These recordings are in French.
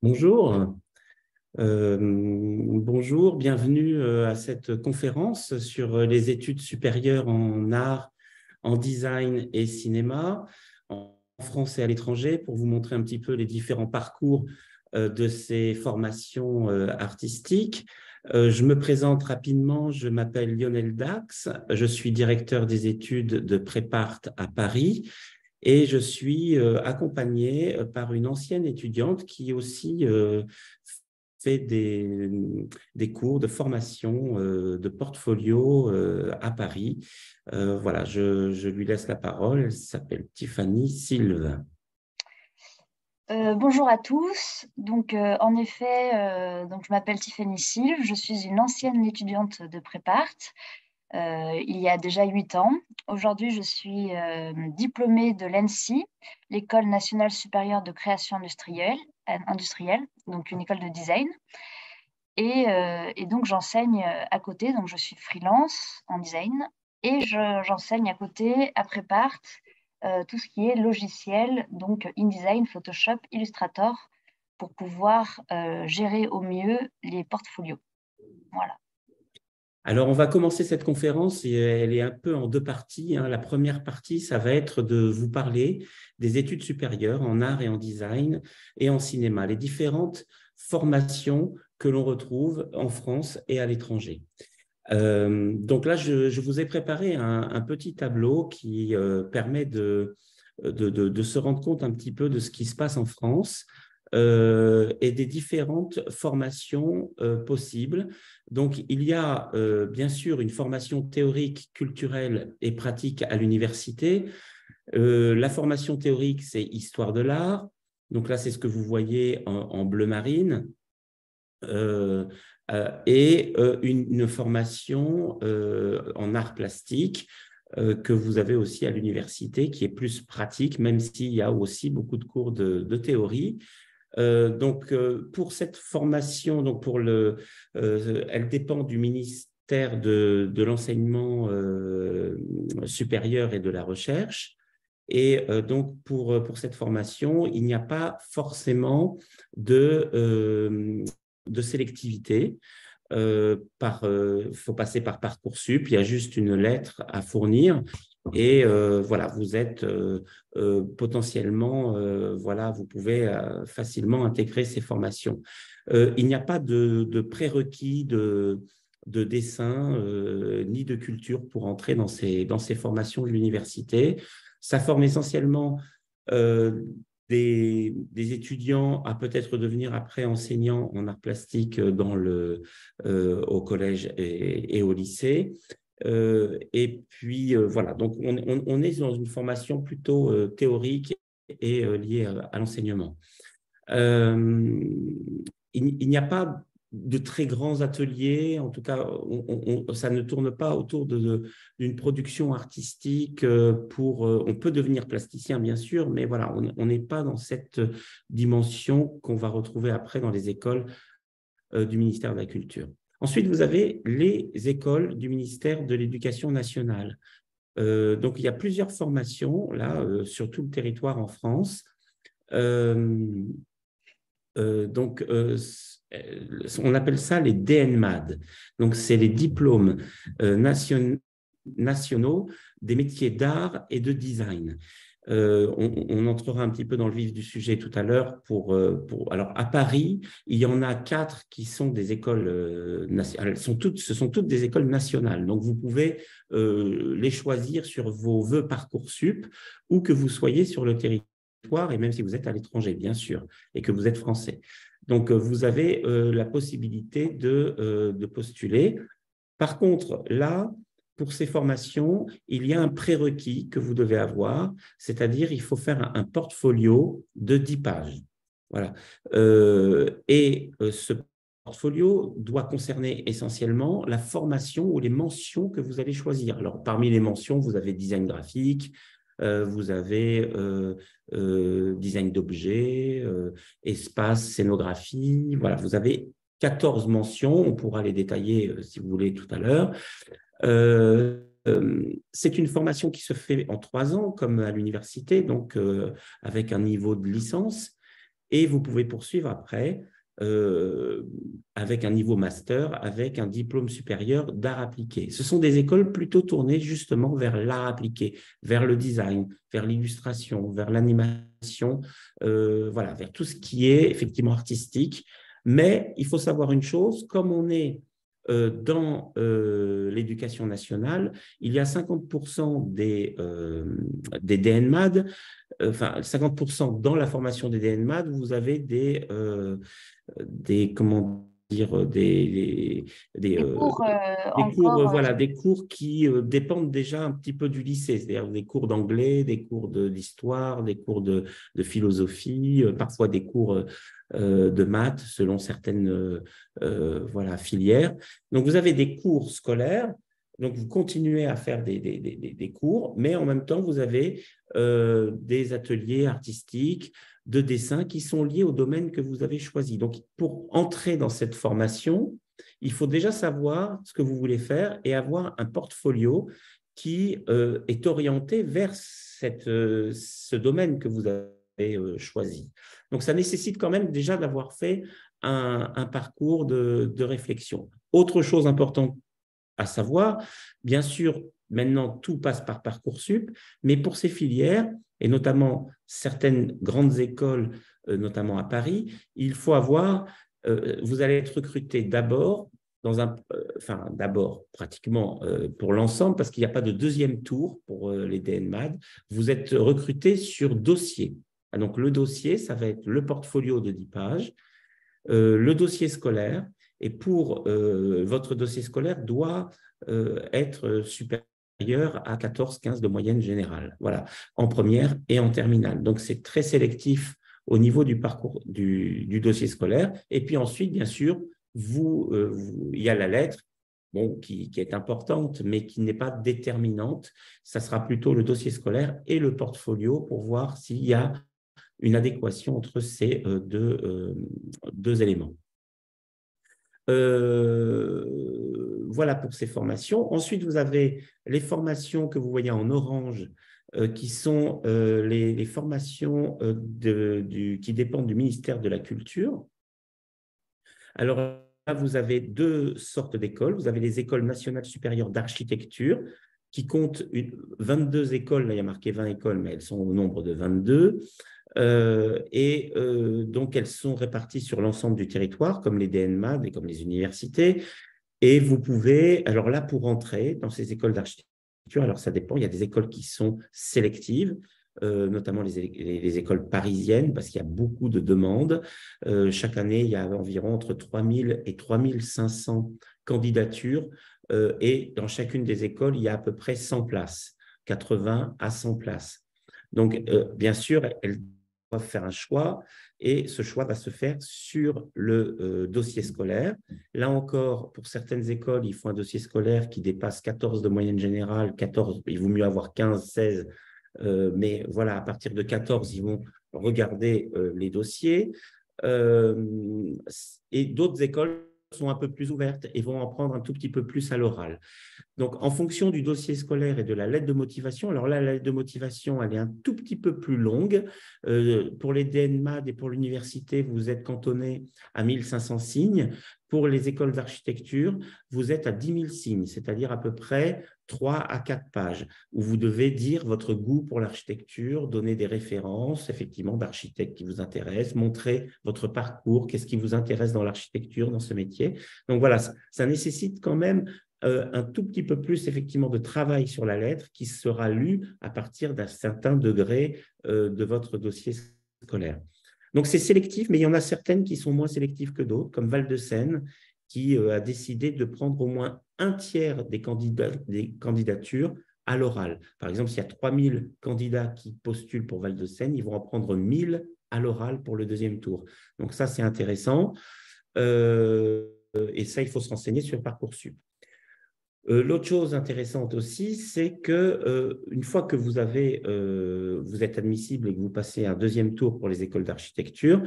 Bonjour. Bonjour, bienvenue à cette conférence sur les études supérieures en art, en design et cinéma, en France et à l'étranger, pour vous montrer un petit peu les différents parcours de ces formations artistiques. Je me présente rapidement, je m'appelle Lionel Dax, je suis directeur des études de Prépart à Paris. Et je suis accompagné par une ancienne étudiante qui aussi fait des cours de formation de portfolio à Paris. Voilà, je lui laisse la parole. Elle s'appelle Tiffany Silve. Bonjour à tous. Donc, en effet, je m'appelle Tiffany Silve. Je suis une ancienne étudiante de Prépart. Il y a déjà 8 ans. Aujourd'hui, je suis diplômée de l'ENSI, l'École nationale supérieure de création industrielle, donc une école de design. Et donc, j'enseigne à côté, donc je suis freelance en design, et j'enseigne à côté, à Prépart, tout ce qui est logiciel, donc InDesign, Photoshop, Illustrator, pour pouvoir gérer au mieux les portfolios. Voilà. Alors, on va commencer cette conférence et elle est un peu en deux parties. La première partie, ça va être de vous parler des études supérieures en art et en design et en cinéma, les différentes formations que l'on retrouve en France et à l'étranger. Donc là, je vous ai préparé un petit tableau qui permet de se rendre compte un petit peu de ce qui se passe en France et des différentes formations possibles. Donc, il y a bien sûr une formation théorique, culturelle et pratique à l'université. La formation théorique, c'est Histoire de l'art. Donc là, c'est ce que vous voyez en bleu marine. Et une formation en art plastique que vous avez aussi à l'université, qui est plus pratique, même s'il y a aussi beaucoup de cours de théorie. Donc, pour cette formation, donc elle dépend du ministère de l'enseignement supérieur et de la recherche. Et donc, pour cette formation, il n'y a pas forcément de sélectivité. Faut passer par Parcoursup, il y a juste une lettre à fournir et voilà, vous êtes potentiellement, voilà, vous pouvez facilement intégrer ces formations. Il n'y a pas de prérequis de dessin ni de culture pour entrer dans ces formations de l'université. Ça forme essentiellement des étudiants à peut-être devenir après enseignants en art plastique au collège et au lycée. Et puis, voilà, donc on est dans une formation plutôt théorique et liée à l'enseignement. Il n'y a pas de très grands ateliers, en tout cas, ça ne tourne pas autour d'une production artistique on peut devenir plasticien, bien sûr, mais voilà, on n'est pas dans cette dimension qu'on va retrouver après dans les écoles du ministère de la Culture. Ensuite, vous avez les écoles du ministère de l'Éducation nationale. Donc, il y a plusieurs formations, là, sur tout le territoire en France. Donc, on appelle ça les DNMAD. Donc, c'est les diplômes nationaux des métiers d'art et de design. On entrera un petit peu dans le vif du sujet tout à l'heure. Alors, à Paris, il y en a 4 qui sont des écoles nationales. Ce sont toutes des écoles nationales. Donc, vous pouvez les choisir sur vos vœux Parcoursup ou que vous soyez sur le territoire, et même si vous êtes à l'étranger, bien sûr, et que vous êtes français. Donc, vous avez la possibilité de postuler. Par contre, là, pour ces formations, il y a un prérequis que vous devez avoir, c'est-à-dire il faut faire un portfolio de 10 pages. Voilà. Et ce portfolio doit concerner essentiellement la formation ou les mentions que vous allez choisir. Alors, parmi les mentions, vous avez design graphique, vous avez design d'objets, espace, scénographie. Voilà, vous avez 14 mentions. On pourra les détailler si vous voulez tout à l'heure. C'est une formation qui se fait en 3 ans, comme à l'université, donc avec un niveau de licence. Et vous pouvez poursuivre après avec un niveau master, avec un diplôme supérieur d'art appliqué. Ce sont des écoles plutôt tournées justement vers l'art appliqué, vers le design, vers l'illustration, vers l'animation, voilà, vers tout ce qui est effectivement artistique. Mais il faut savoir une chose, comme on est dans l'éducation nationale, il y a 50% des DNMAD, enfin 50% dans la formation des DNMAD, vous avez comment dire, Des cours des cours, encore. voilà, des cours qui dépendent déjà un petit peu du lycée, c'est-à-dire des cours d'anglais, des cours d'histoire, des cours de philosophie, parfois des cours de maths selon certaines voilà, filières. Donc, vous avez des cours scolaires, donc vous continuez à faire des cours, mais en même temps, vous avez des ateliers artistiques, de dessin qui sont liés au domaine que vous avez choisi. Donc, pour entrer dans cette formation, il faut déjà savoir ce que vous voulez faire et avoir un portfolio qui est orienté vers ce domaine que vous avez choisi. Donc, ça nécessite quand même déjà d'avoir fait un parcours de réflexion. Autre chose importante à savoir, bien sûr, maintenant, tout passe par Parcoursup, mais pour ces filières, et notamment certaines grandes écoles, notamment à Paris, il faut avoir, vous allez être recruté d'abord, d'abord pratiquement pour l'ensemble, parce qu'il n'y a pas de deuxième tour pour les DNMAD, vous êtes recruté sur dossier. Donc, le dossier, ça va être le portfolio de 10 pages, le dossier scolaire, et pour votre dossier scolaire doit être supérieur à 14-15 de moyenne générale, voilà, en première et en terminale. Donc, c'est très sélectif au niveau du parcours du dossier scolaire. Et puis ensuite, bien sûr, il y a la lettre, bon, qui est importante, mais qui n'est pas déterminante. Ça sera plutôt le dossier scolaire et le portfolio pour voir s'il y a une adéquation entre ces deux éléments. Voilà pour ces formations. Ensuite, vous avez les formations que vous voyez en orange, qui sont les formations qui dépendent du ministère de la Culture. Alors là, vous avez 2 sortes d'écoles. Vous avez les écoles nationales supérieures d'architecture, qui comptent 22 écoles. Là, il y a marqué 20 écoles, mais elles sont au nombre de 22. Donc, elles sont réparties sur l'ensemble du territoire, comme les DNMAD et comme les universités. Et vous pouvez, alors là, pour entrer dans ces écoles d'architecture, alors ça dépend, il y a des écoles qui sont sélectives, notamment les écoles parisiennes, parce qu'il y a beaucoup de demandes. Chaque année, il y a environ entre 3000 et 3500 candidatures, et dans chacune des écoles, il y a à peu près 100 places, 80 à 100 places. Donc, bien sûr, elles doivent faire un choix, et ce choix va se faire sur le dossier scolaire. Là encore, pour certaines écoles, il faut un dossier scolaire qui dépasse 14 de moyenne générale, 14, il vaut mieux avoir 15, 16, mais voilà, à partir de 14, ils vont regarder les dossiers. Et d'autres écoles sont un peu plus ouvertes et vont en prendre un tout petit peu plus à l'oral. Donc, en fonction du dossier scolaire et de la lettre de motivation, alors là, la lettre de motivation, elle est un tout petit peu plus longue. Pour les DNMAD et pour l'université, vous êtes cantonné à 1500 signes. Pour les écoles d'architecture, vous êtes à 10 000 signes, c'est-à-dire à peu près 3 à 4 pages, où vous devez dire votre goût pour l'architecture, donner des références, effectivement, d'architectes qui vous intéressent, montrer votre parcours, qu'est-ce qui vous intéresse dans l'architecture, dans ce métier. Donc voilà, ça nécessite quand même un tout petit peu plus effectivement de travail sur la lettre qui sera lu à partir d'un certain degré de votre dossier scolaire. Donc c'est sélectif, mais il y en a certaines qui sont moins sélectives que d'autres, comme Val-de-Seine, qui a décidé de prendre au moins un tiers des candidatures à l'oral. Par exemple, s'il y a 3000 candidats qui postulent pour Val-de-Seine, ils vont en prendre 1000 à l'oral pour le deuxième tour. Donc ça, c'est intéressant. Et ça, il faut se renseigner sur Parcoursup. L'autre chose intéressante aussi, c'est que une fois que vous êtes admissible et que vous passez un deuxième tour pour les écoles d'architecture,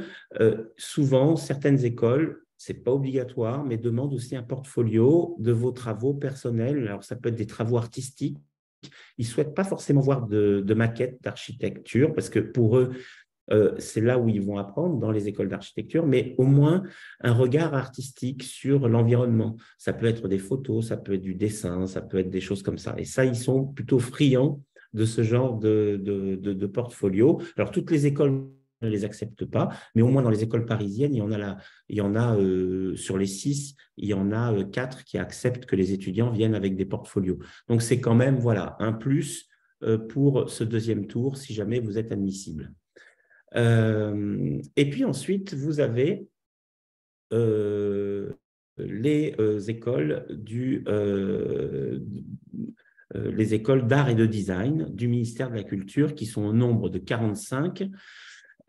souvent, certaines écoles, ce n'est pas obligatoire, mais demandent aussi un portfolio de vos travaux personnels. Alors, ça peut être des travaux artistiques. Ils ne souhaitent pas forcément voir de maquettes d'architecture parce que pour eux, c'est là où ils vont apprendre dans les écoles d'architecture, mais au moins un regard artistique sur l'environnement. Ça peut être des photos, ça peut être du dessin, ça peut être des choses comme ça. Et ça, ils sont plutôt friands de ce genre de portfolio. Alors, toutes les écoles ne les acceptent pas, mais au moins dans les écoles parisiennes, il y en a sur les 6, il y en a 4 qui acceptent que les étudiants viennent avec des portfolios. Donc, c'est quand même voilà, un plus pour ce deuxième tour si jamais vous êtes admissible. Et puis ensuite, vous avez les écoles les écoles d'art et de design du ministère de la Culture qui sont au nombre de 45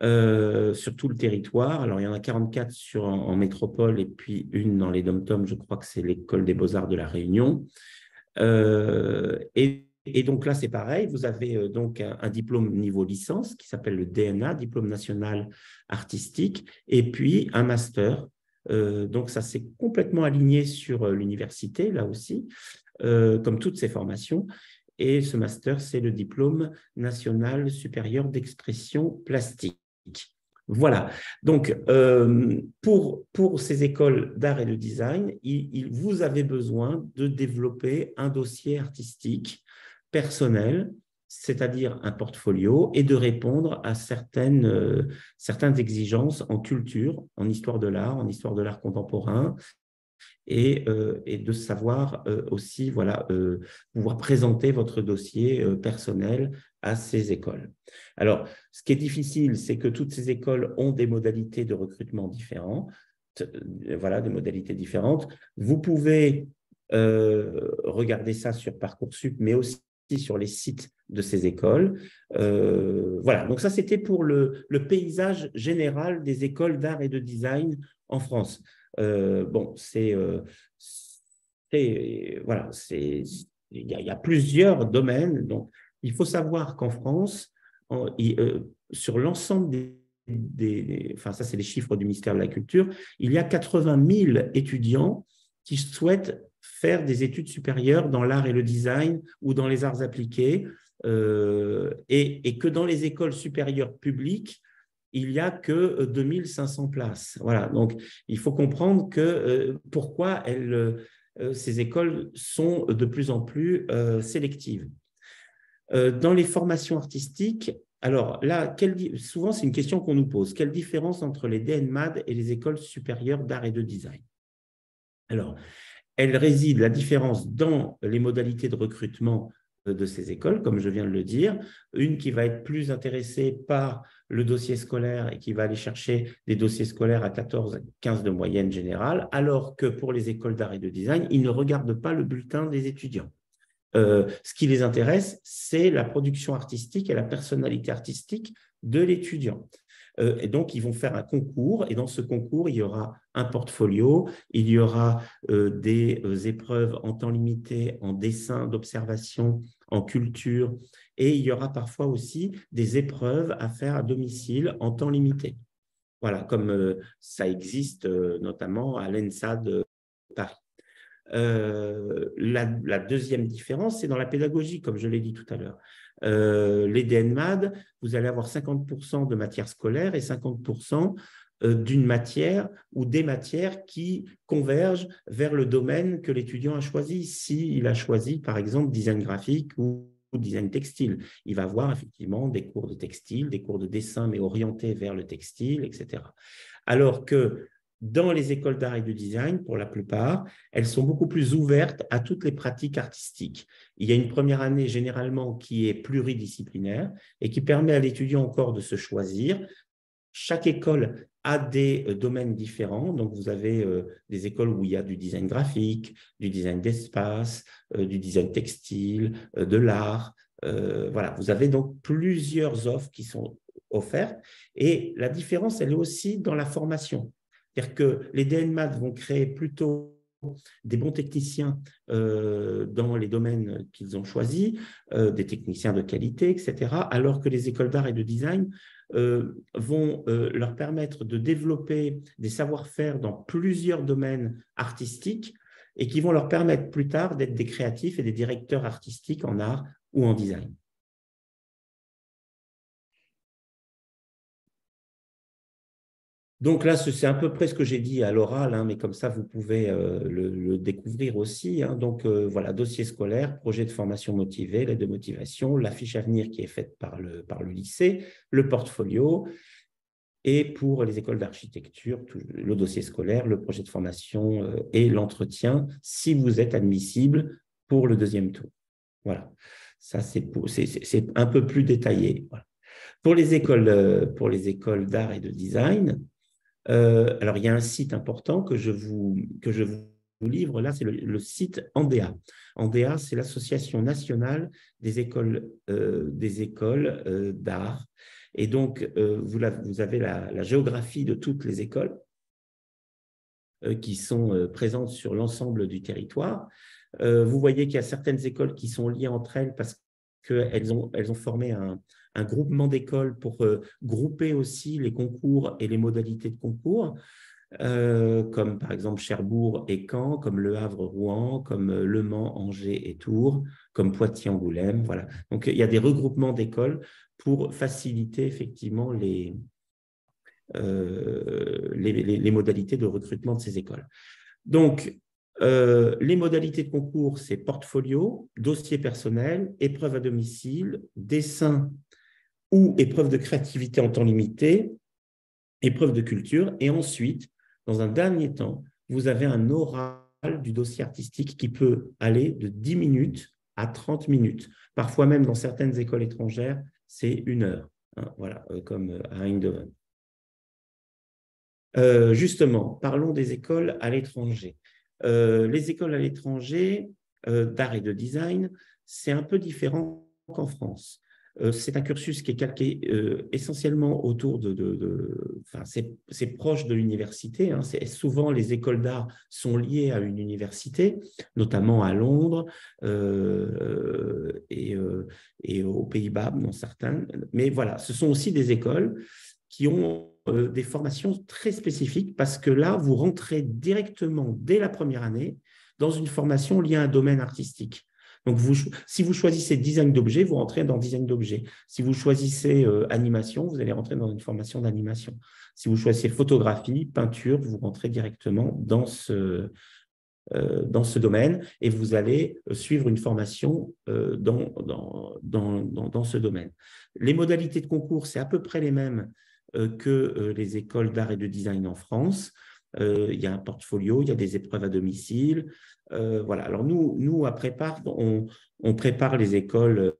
sur tout le territoire. Alors, il y en a 44 en métropole et puis une dans les dom-toms, je crois que c'est l'école des beaux-arts de La Réunion. Et donc là, c'est pareil, vous avez donc un diplôme niveau licence qui s'appelle le DNA, diplôme national artistique, et puis un master. Donc ça, c'est complètement aligné sur l'université, là aussi, comme toutes ces formations. Et ce master, c'est le diplôme national supérieur d'expression plastique. Voilà, donc pour ces écoles d'art et de design, vous avez besoin de développer un dossier artistique personnel, c'est-à-dire un portfolio, et de répondre à certaines exigences en culture, en histoire de l'art contemporain, et de savoir aussi voilà, pouvoir présenter votre dossier personnel à ces écoles. Alors, ce qui est difficile, c'est que toutes ces écoles ont des modalités de recrutement différentes. Voilà, des modalités différentes. Vous pouvez regarder ça sur Parcoursup, mais aussi sur les sites de ces écoles. Voilà, donc ça, c'était pour le paysage général des écoles d'art et de design en France. Bon, voilà, il y a plusieurs domaines. Donc, il faut savoir qu'en France, sur l'ensemble enfin, ça, c'est les chiffres du ministère de la Culture, il y a 80 000 étudiants qui souhaitent faire des études supérieures dans l'art et le design ou dans les arts appliqués, et que dans les écoles supérieures publiques, il n'y a que 2500 places. Voilà, donc il faut comprendre pourquoi ces écoles sont de plus en plus sélectives. Dans les formations artistiques, alors là, souvent c'est une question qu'on nous pose. Quelle différence entre les DNMAD et les écoles supérieures d'art et de design? Alors, la différence dans les modalités de recrutement de ces écoles, comme je viens de le dire, une qui va être plus intéressée par le dossier scolaire et qui va aller chercher des dossiers scolaires à 14, 15 de moyenne générale, alors que pour les écoles d'art et de design, ils ne regardent pas le bulletin des étudiants. Ce qui les intéresse, c'est la production artistique et la personnalité artistique de l'étudiant. Et donc, ils vont faire un concours, et dans ce concours, il y aura un portfolio, il y aura des épreuves en temps limité, en dessin d'observation, en culture, et il y aura parfois aussi des épreuves à faire à domicile en temps limité. Voilà, comme ça existe notamment à l'ENSA de Paris. La deuxième différence, c'est dans la pédagogie, comme je l'ai dit tout à l'heure. Les DNMAD, vous allez avoir 50% de matière scolaire et 50% d'une matière ou des matières qui convergent vers le domaine que l'étudiant a choisi. S'il a choisi, par exemple, design graphique ou design textile, il va avoir effectivement des cours de textile, des cours de dessin, mais orientés vers le textile, etc. Alors que dans les écoles d'art et de design, pour la plupart, elles sont beaucoup plus ouvertes à toutes les pratiques artistiques. Il y a une première année généralement qui est pluridisciplinaire et qui permet à l'étudiant encore de se choisir. Chaque école a des domaines différents. Donc, vous avez des écoles où il y a du design graphique, du design d'espace, du design textile, de l'art. Voilà, vous avez donc plusieurs offres qui sont offertes. Et la différence, elle est aussi dans la formation. C'est-à-dire que les DNMAT vont créer plutôt des bons techniciens dans les domaines qu'ils ont choisis, des techniciens de qualité, etc., alors que les écoles d'art et de design vont leur permettre de développer des savoir-faire dans plusieurs domaines artistiques et qui vont leur permettre plus tard d'être des créatifs et des directeurs artistiques en art ou en design. Donc là, c'est à peu près ce que j'ai dit à l'oral, hein, mais comme ça, vous pouvez le découvrir aussi. Hein. Donc voilà, dossier scolaire, projet de formation motivée, l'aide de motivation, la fiche à venir qui est faite par le lycée, le portfolio, et pour les écoles d'architecture, le dossier scolaire, le projet de formation et l'entretien, si vous êtes admissible pour le deuxième tour. Voilà, ça c'est un peu plus détaillé. Voilà. Pour les écoles d'art et de design, alors, il y a un site important que je vous livre. Là, c'est le site ANDEA. ANDEA, c'est l'Association nationale des écoles d'art. Et donc, vous avez la géographie de toutes les écoles qui sont présentes sur l'ensemble du territoire. Vous voyez qu'il y a certaines écoles qui sont liées entre elles parce qu'elles ont formé un groupement d'écoles pour grouper aussi les concours et les modalités de concours, comme par exemple Cherbourg et Caen, comme Le Havre, Rouen, comme Le Mans, Angers et Tours, comme Poitiers, Angoulême. Voilà. Donc, il y a des regroupements d'écoles pour faciliter effectivement les modalités de recrutement de ces écoles. Donc, les modalités de concours, c'est portfolio, dossier personnel, épreuve à domicile, dessin ou épreuve de créativité en temps limité, épreuve de culture. Et ensuite, dans un dernier temps, vous avez un oral du dossier artistique qui peut aller de 10 minutes à 30 minutes. Parfois même, dans certaines écoles étrangères, c'est 1 heure. Hein, voilà, comme à Eindhoven. Justement, parlons des écoles à l'étranger. Les écoles à l'étranger d'art et de design, c'est un peu différent qu'en France. C'est un cursus qui est calqué essentiellement autour c'est proche de l'université. Hein, souvent, les écoles d'art sont liées à une université, notamment à Londres et aux Pays-Bas, dans certains. Mais voilà, ce sont aussi des écoles qui ont des formations très spécifiques parce que là, vous rentrez directement dès la première année dans une formation liée à un domaine artistique. Donc, si vous choisissez design d'objets, vous rentrez dans design d'objets. Si vous choisissez animation, vous allez rentrer dans une formation d'animation. Si vous choisissez photographie, peinture, vous rentrez directement dans ce domaine et vous allez suivre une formation dans ce domaine. Les modalités de concours, c'est à peu près les mêmes que les écoles d'art et de design en France. Il y a un portfolio, il y a des épreuves à domicile. Voilà. Alors, nous à Prépart, on prépare les écoles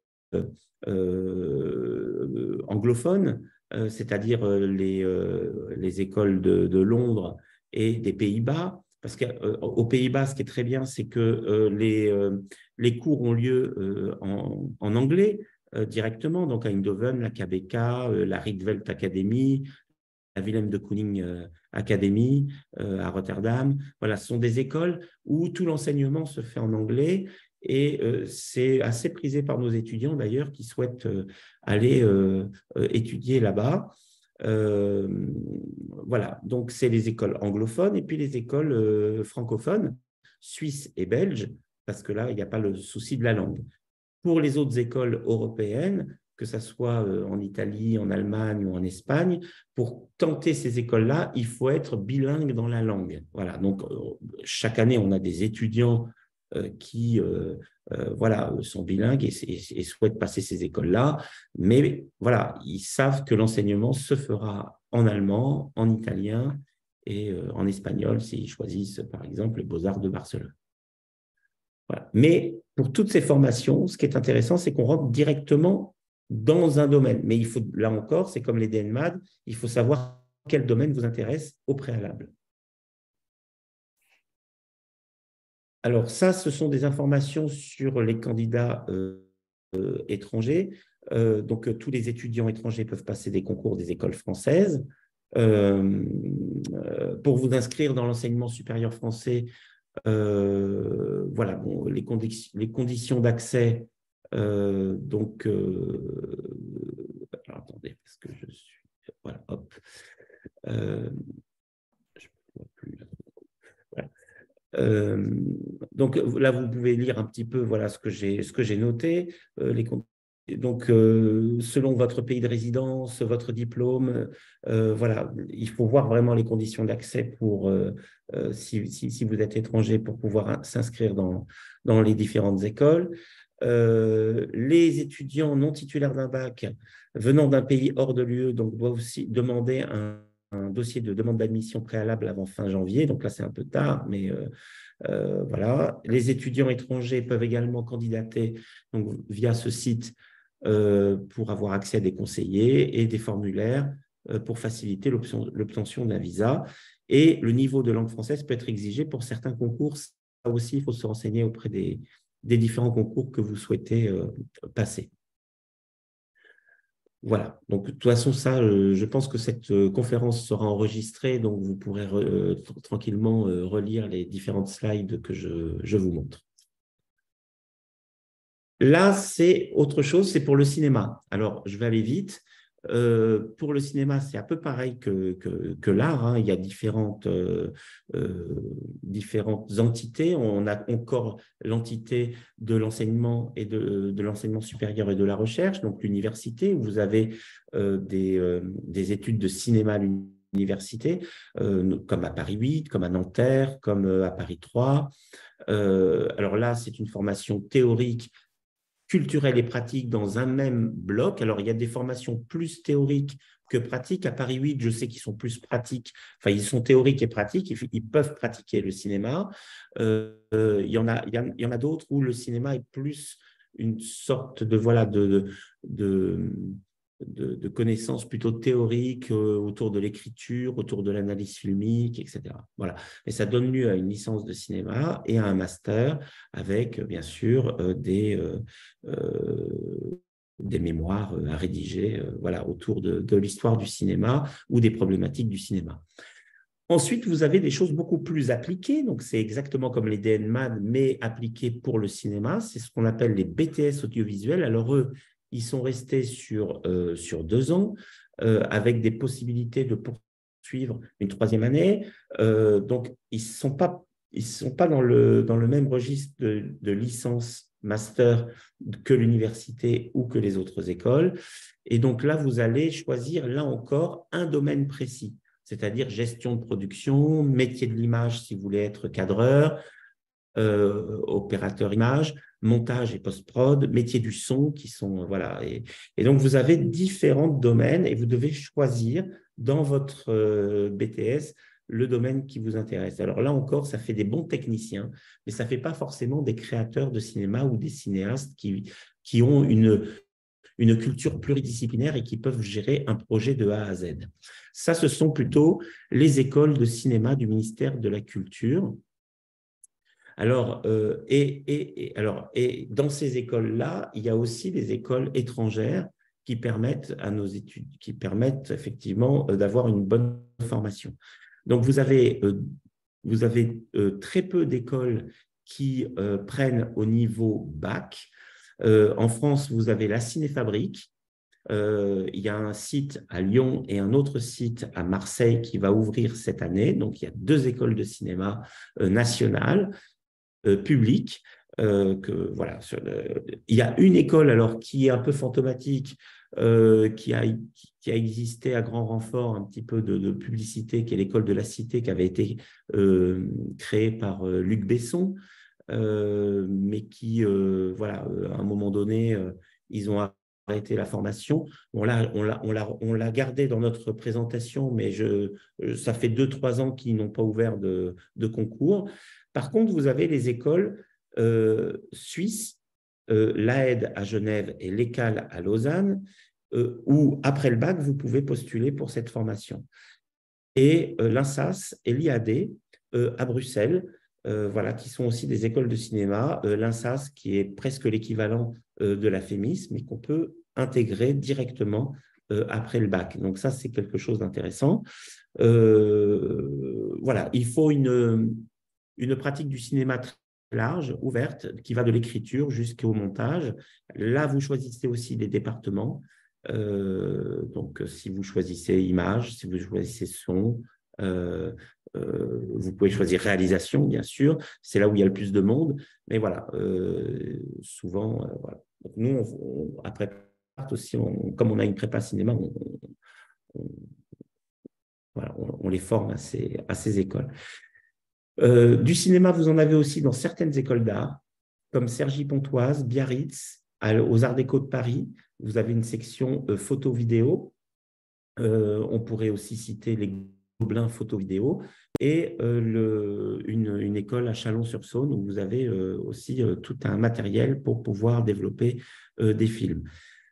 anglophones, c'est-à-dire les écoles de Londres et des Pays-Bas. Parce qu'aux Pays-Bas, ce qui est très bien, c'est que les cours ont lieu en anglais directement, donc à Eindhoven, la KBK, la Rietveld Academy, la Willem de Kooning Academy à Rotterdam. Voilà, ce sont des écoles où tout l'enseignement se fait en anglais et c'est assez prisé par nos étudiants d'ailleurs qui souhaitent aller étudier là-bas. Voilà, donc c'est les écoles anglophones et puis les écoles francophones, suisses et belges, parce que là, il n'y a pas le souci de la langue. Pour les autres écoles européennes, que ce soit en Italie, en Allemagne ou en Espagne, pour tenter ces écoles-là, il faut être bilingue dans la langue. Voilà, donc chaque année, on a des étudiants qui sont bilingues et souhaitent passer ces écoles-là, mais voilà, ils savent que l'enseignement se fera en allemand, en italien et en espagnol s'ils choisissent par exemple les Beaux-Arts de Barcelone. Voilà. Mais pour toutes ces formations, ce qui est intéressant, c'est qu'on rentre directement dans un domaine. Mais il faut, là encore, c'est comme les DNMAD, il faut savoir quel domaine vous intéresse au préalable. Alors ça, ce sont des informations sur les candidats étrangers. Donc, tous les étudiants étrangers peuvent passer des concours des écoles françaises. Pour vous inscrire dans l'enseignement supérieur français, voilà, bon, les conditions d'accès, donc, alors, attendez, parce que je suis, voilà, hop, je ne vois plus, là. Voilà. Donc là, vous pouvez lire un petit peu voilà, ce que j'ai noté. Donc, selon votre pays de résidence, votre diplôme, voilà, il faut voir vraiment les conditions d'accès pour, si vous êtes étranger, pour pouvoir s'inscrire dans les différentes écoles. Les étudiants non titulaires d'un bac venant d'un pays hors de l'UE donc, doivent aussi demander un dossier de demande d'admission préalable avant fin janvier. Donc là, c'est un peu tard, mais voilà. Les étudiants étrangers peuvent également candidater donc, via ce site pour avoir accès à des conseillers et des formulaires pour faciliter l'obtention d'un visa. Et le niveau de langue française peut être exigé pour certains concours. Ça aussi, il faut se renseigner auprès des différents concours que vous souhaitez passer. Voilà, donc de toute façon, ça, je pense que cette conférence sera enregistrée, donc vous pourrez tranquillement relire les différentes slides que je vous montre. Là, c'est autre chose, c'est pour le cinéma. Alors, je vais aller vite. Pour le cinéma, c'est un peu pareil que l'art, hein. Il y a différentes entités. On a encore l'entité de l'enseignement et de l'enseignement supérieur et de la recherche, donc l'université, où vous avez des études de cinéma à l'université, comme à Paris 8, comme à Nanterre, comme à Paris 3. Alors là, c'est une formation théorique culturelle et pratique dans un même bloc. Alors, il y a des formations plus théoriques que pratiques. À Paris 8, je sais qu'ils sont plus pratiques. Enfin, ils sont théoriques et pratiques. Ils peuvent pratiquer le cinéma. Il y en a d'autres où le cinéma est plus une sorte de, voilà, de connaissances plutôt théoriques autour de l'écriture, autour de l'analyse filmique, etc. Voilà. Et ça donne lieu à une licence de cinéma et à un master avec, bien sûr, des mémoires à rédiger voilà, autour de l'histoire du cinéma ou des problématiques du cinéma. Ensuite, vous avez des choses beaucoup plus appliquées. Donc, c'est exactement comme les DNMAD, mais appliquées pour le cinéma. C'est ce qu'on appelle les BTS audiovisuels. Alors, eux, ils sont restés sur 2 ans avec des possibilités de poursuivre une 3e année. Donc, ils ne sont pas dans le même registre de licence master que l'université ou que les autres écoles. Et donc là, vous allez choisir, là encore, un domaine précis, c'est-à-dire gestion de production, métier de l'image si vous voulez être cadreur, opérateur image, montage et post-prod, métier du son qui sont, voilà. Et donc, vous avez différents domaines et vous devez choisir dans votre BTS le domaine qui vous intéresse. Alors là encore, ça fait des bons techniciens, mais ça ne fait pas forcément des créateurs de cinéma ou des cinéastes qui ont une culture pluridisciplinaire et qui peuvent gérer un projet de A à Z. Ça, ce sont plutôt les écoles de cinéma du ministère de la Culture. Alors, et dans ces écoles-là, il y a aussi des écoles étrangères qui permettent à nos études, qui permettent effectivement d'avoir une bonne formation. Donc, vous avez très peu d'écoles qui prennent au niveau bac. En France, vous avez la Cinéfabrique. Il y a un site à Lyon et un autre site à Marseille qui va ouvrir cette année. Donc, il y a 2 écoles de cinéma nationales, publiques. Voilà, il y a une école alors, qui est un peu fantomatique, qui a existé à grand renfort un petit peu de publicité, qui est l'école de la Cité, qui avait été créée par Luc Besson, mais qui, voilà, à un moment donné, ils ont arrêté la formation. Bon, là, on l'a gardé dans notre présentation, mais ça fait 2-3 ans qu'ils n'ont pas ouvert de concours. Par contre, vous avez les écoles suisses, l'AED à Genève et l'ECAL à Lausanne, où, après le bac, vous pouvez postuler pour cette formation. Et l'INSAS et l'IAD à Bruxelles, voilà, qui sont aussi des écoles de cinéma. L'INSAS, qui est presque l'équivalent de la FEMIS, mais qu'on peut intégrer directement après le bac. Donc ça, c'est quelque chose d'intéressant. Voilà, il faut une pratique du cinéma très large, ouverte, qui va de l'écriture jusqu'au montage. Là, vous choisissez aussi des départements. Donc, si vous choisissez image, si vous choisissez son, vous pouvez choisir réalisation, bien sûr. C'est là où il y a le plus de monde. Mais voilà, souvent, voilà. Donc, nous, après aussi, comme on a une prépa cinéma, on, voilà, on les forme à ces écoles. Du cinéma, vous en avez aussi dans certaines écoles d'art, comme Cergy-Pontoise, Biarritz, aux Arts Déco de Paris. Vous avez une section photo-vidéo. On pourrait aussi citer les Gobelins photo-vidéo et une école à Chalon-sur-Saône où vous avez aussi tout un matériel pour pouvoir développer des films.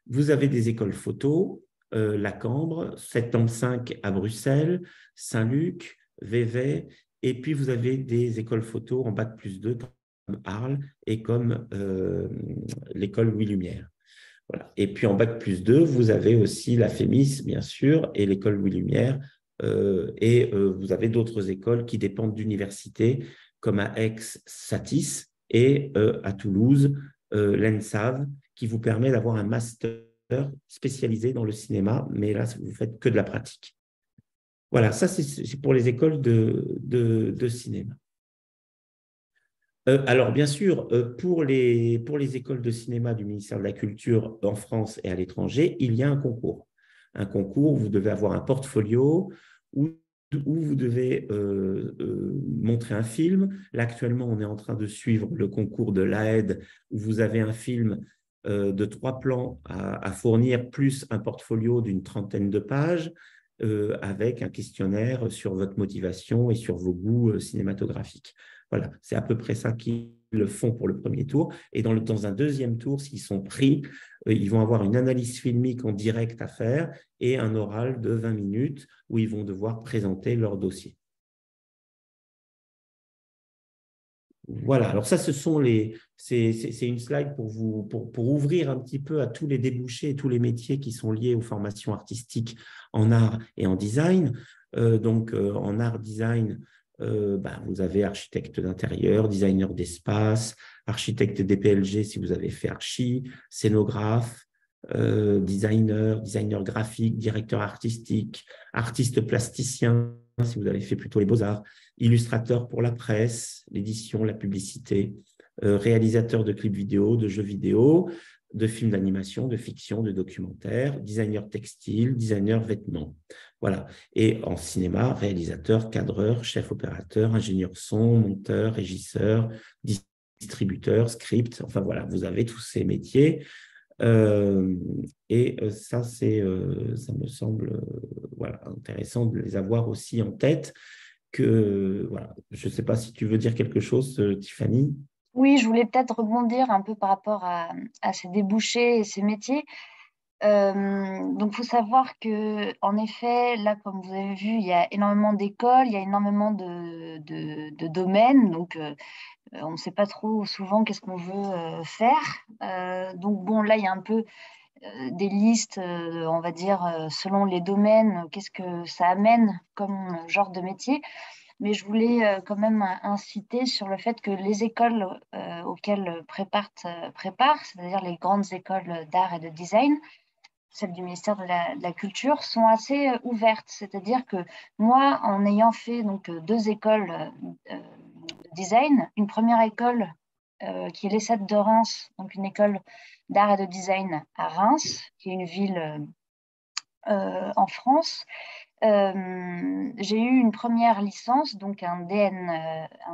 Vous avez des écoles photo, la Cambre, Septembre 5 à Bruxelles, Saint-Luc, Vevey, et puis vous avez des écoles photo en bac+2 comme Arles et comme l'école Louis Lumière. Voilà. Et puis en bac+2, vous avez aussi la FEMIS, bien sûr, et l'école Louis Lumière, vous avez d'autres écoles qui dépendent d'universités, comme à Aix, Satis, et à Toulouse, l'ENSAV, qui vous permet d'avoir un master spécialisé dans le cinéma, mais là, vous ne faites que de la pratique. Voilà, ça, c'est pour les écoles de cinéma. Alors, bien sûr, pour les écoles de cinéma du ministère de la Culture en France et à l'étranger, il y a un concours. Un concours, vous devez avoir un portfolio où vous devez montrer un film. Là, actuellement, on est en train de suivre le concours de l'AED, où vous avez un film de 3 plans à fournir, plus un portfolio d'une trentaine de pages, avec un questionnaire sur votre motivation et sur vos goûts cinématographiques. Voilà, c'est à peu près ça qu'ils le font pour le premier tour. Et dans un deuxième tour, s'ils sont pris, ils vont avoir une analyse filmique en direct à faire et un oral de 20 minutes où ils vont devoir présenter leur dossier. Voilà, alors ça, c'est une slide pour ouvrir un petit peu à tous les débouchés et tous les métiers qui sont liés aux formations artistiques en art et en design. En art design, vous avez architecte d'intérieur, designer d'espace, architecte DPLG si vous avez fait archi, scénographe, designer graphique, directeur artistique, artiste plasticien si vous avez fait plutôt les beaux-arts, illustrateur pour la presse, l'édition, la publicité, réalisateur de clips vidéo, de jeux vidéo, de films d'animation, de fiction, de documentaires, designer textile, designer vêtements. Voilà. Et en cinéma, réalisateur, cadreur, chef opérateur, ingénieur son, monteur, régisseur, distributeur, script. Enfin voilà, vous avez tous ces métiers. Ça me semble voilà, intéressant de les avoir aussi en tête. Voilà. Je ne sais pas si tu veux dire quelque chose, Tiffany. Oui, je voulais peut-être rebondir un peu par rapport à ces débouchés et ces métiers. Donc, il faut savoir que, en effet, là, comme vous avez vu, il y a énormément d'écoles, il y a énormément de domaines. Donc, on ne sait pas trop souvent qu'est-ce qu'on veut faire. Donc, bon, là, il y a un peu des listes, on va dire, selon les domaines, qu'est-ce que ça amène comme genre de métier. Mais je voulais quand même inciter sur le fait que les écoles auxquelles prépare, c'est-à-dire les grandes écoles d'art et de design, celles du ministère de la Culture, sont assez ouvertes. C'est-à-dire que moi, en ayant fait donc 2 écoles de design, une première école qui est l'ESSEC de Reims, donc une école d'art et de design à Reims, qui est une ville en France. J'ai eu une première licence, donc un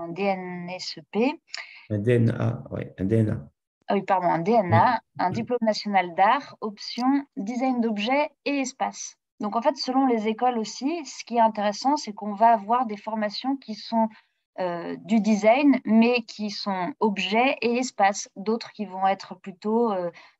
DNSEP. Un DNA, ouais, un DNA. Ah oui, pardon, un Oui. DNA, un diplôme national d'art, option design d'objets et espace. Donc en fait, selon les écoles aussi, ce qui est intéressant, c'est qu'on va avoir des formations qui sont du design, mais qui sont objets et espace. D'autres qui vont être plutôt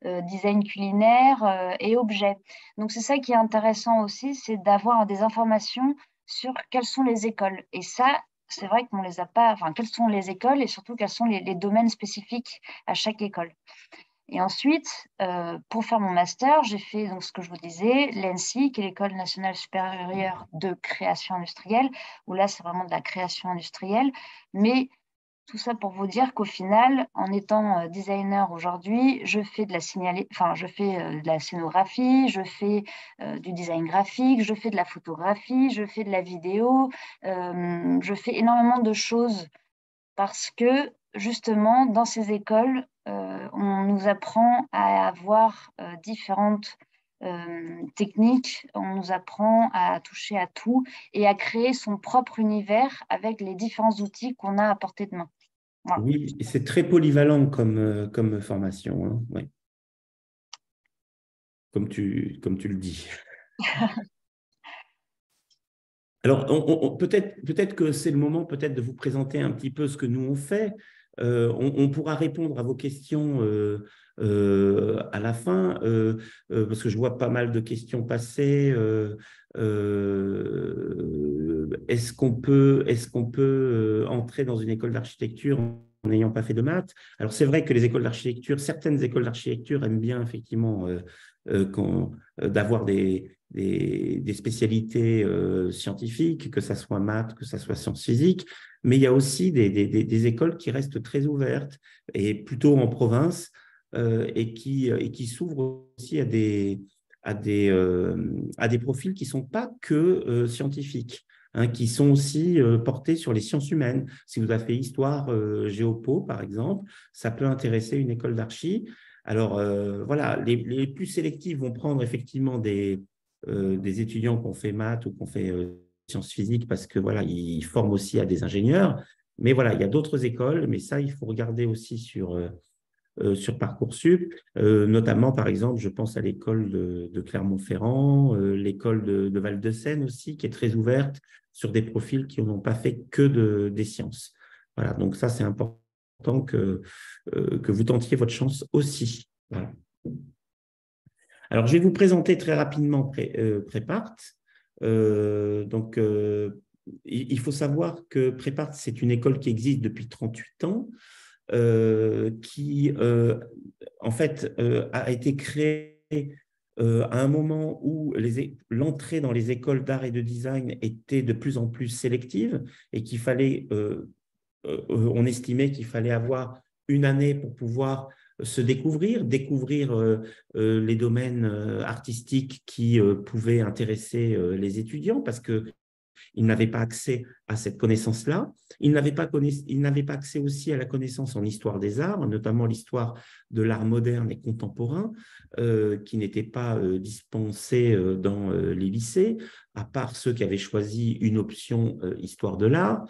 design culinaire et objets. Donc c'est ça qui est intéressant aussi, c'est d'avoir des informations sur quelles sont les écoles. Et ça, c'est vrai qu'on les a pas, enfin, quelles sont les écoles et surtout quels sont les domaines spécifiques à chaque école. Et ensuite, pour faire mon master, j'ai fait donc, ce que je vous disais, l'ENSI, qui est l'École nationale supérieure de création industrielle, où là, c'est vraiment de la création industrielle. Mais tout ça pour vous dire qu'au final, en étant designer aujourd'hui, je fais de la je fais de la scénographie, je fais du design graphique, je fais de la photographie, je fais de la vidéo, je fais énormément de choses parce que justement, dans ces écoles, on nous apprend à avoir différentes techniques, on nous apprend à toucher à tout et à créer son propre univers avec les différents outils qu'on a à portée de main. Voilà. Oui, et c'est très polyvalent comme formation, hein, ouais, comme tu le dis. Alors, peut-être que c'est le moment peut-être de vous présenter un petit peu ce que nous on fait. On pourra répondre à vos questions à la fin, parce que je vois pas mal de questions passer. Est-ce qu'on peut entrer dans une école d'architecture en n'ayant pas fait de maths? Alors, c'est vrai que les écoles d'architecture, certaines écoles d'architecture aiment bien effectivement d'avoir des spécialités scientifiques, que ça soit maths, que ça soit sciences physiques, mais il y a aussi des écoles qui restent très ouvertes et plutôt en province et qui s'ouvrent aussi à des profils qui ne sont pas que scientifiques. Hein, qui sont aussi portés sur les sciences humaines. Si vous avez fait histoire géopo, par exemple, ça peut intéresser une école d'archi. Alors, voilà, les plus sélectifs vont prendre effectivement des étudiants qui ont fait maths ou qui ont fait sciences physiques parce que voilà, ils forment aussi à des ingénieurs. Mais voilà, il y a d'autres écoles, mais ça, il faut regarder aussi sur Parcoursup, notamment, par exemple, je pense à l'école de Clermont-Ferrand, l'école de Val-de-Seine aussi, qui est très ouverte sur des profils qui n'ont pas fait que des sciences. Voilà, donc ça, c'est important que vous tentiez votre chance aussi. Voilà. Alors, je vais vous présenter très rapidement Prépart. Donc, il faut savoir que Prépart, c'est une école qui existe depuis 38 ans, qui, en fait, a été créée à un moment où l'entrée dans les écoles d'art et de design était de plus en plus sélective et qu'il fallait, on estimait qu'il fallait avoir une année pour pouvoir se découvrir les domaines artistiques qui pouvaient intéresser les étudiants parce qu'ils n'avaient pas accès à cette connaissance-là. Ils n'avaient pas accès aussi à la connaissance en histoire des arts, notamment l'histoire de l'art moderne et contemporain, qui n'était pas dispensée dans les lycées, à part ceux qui avaient choisi une option histoire de l'art.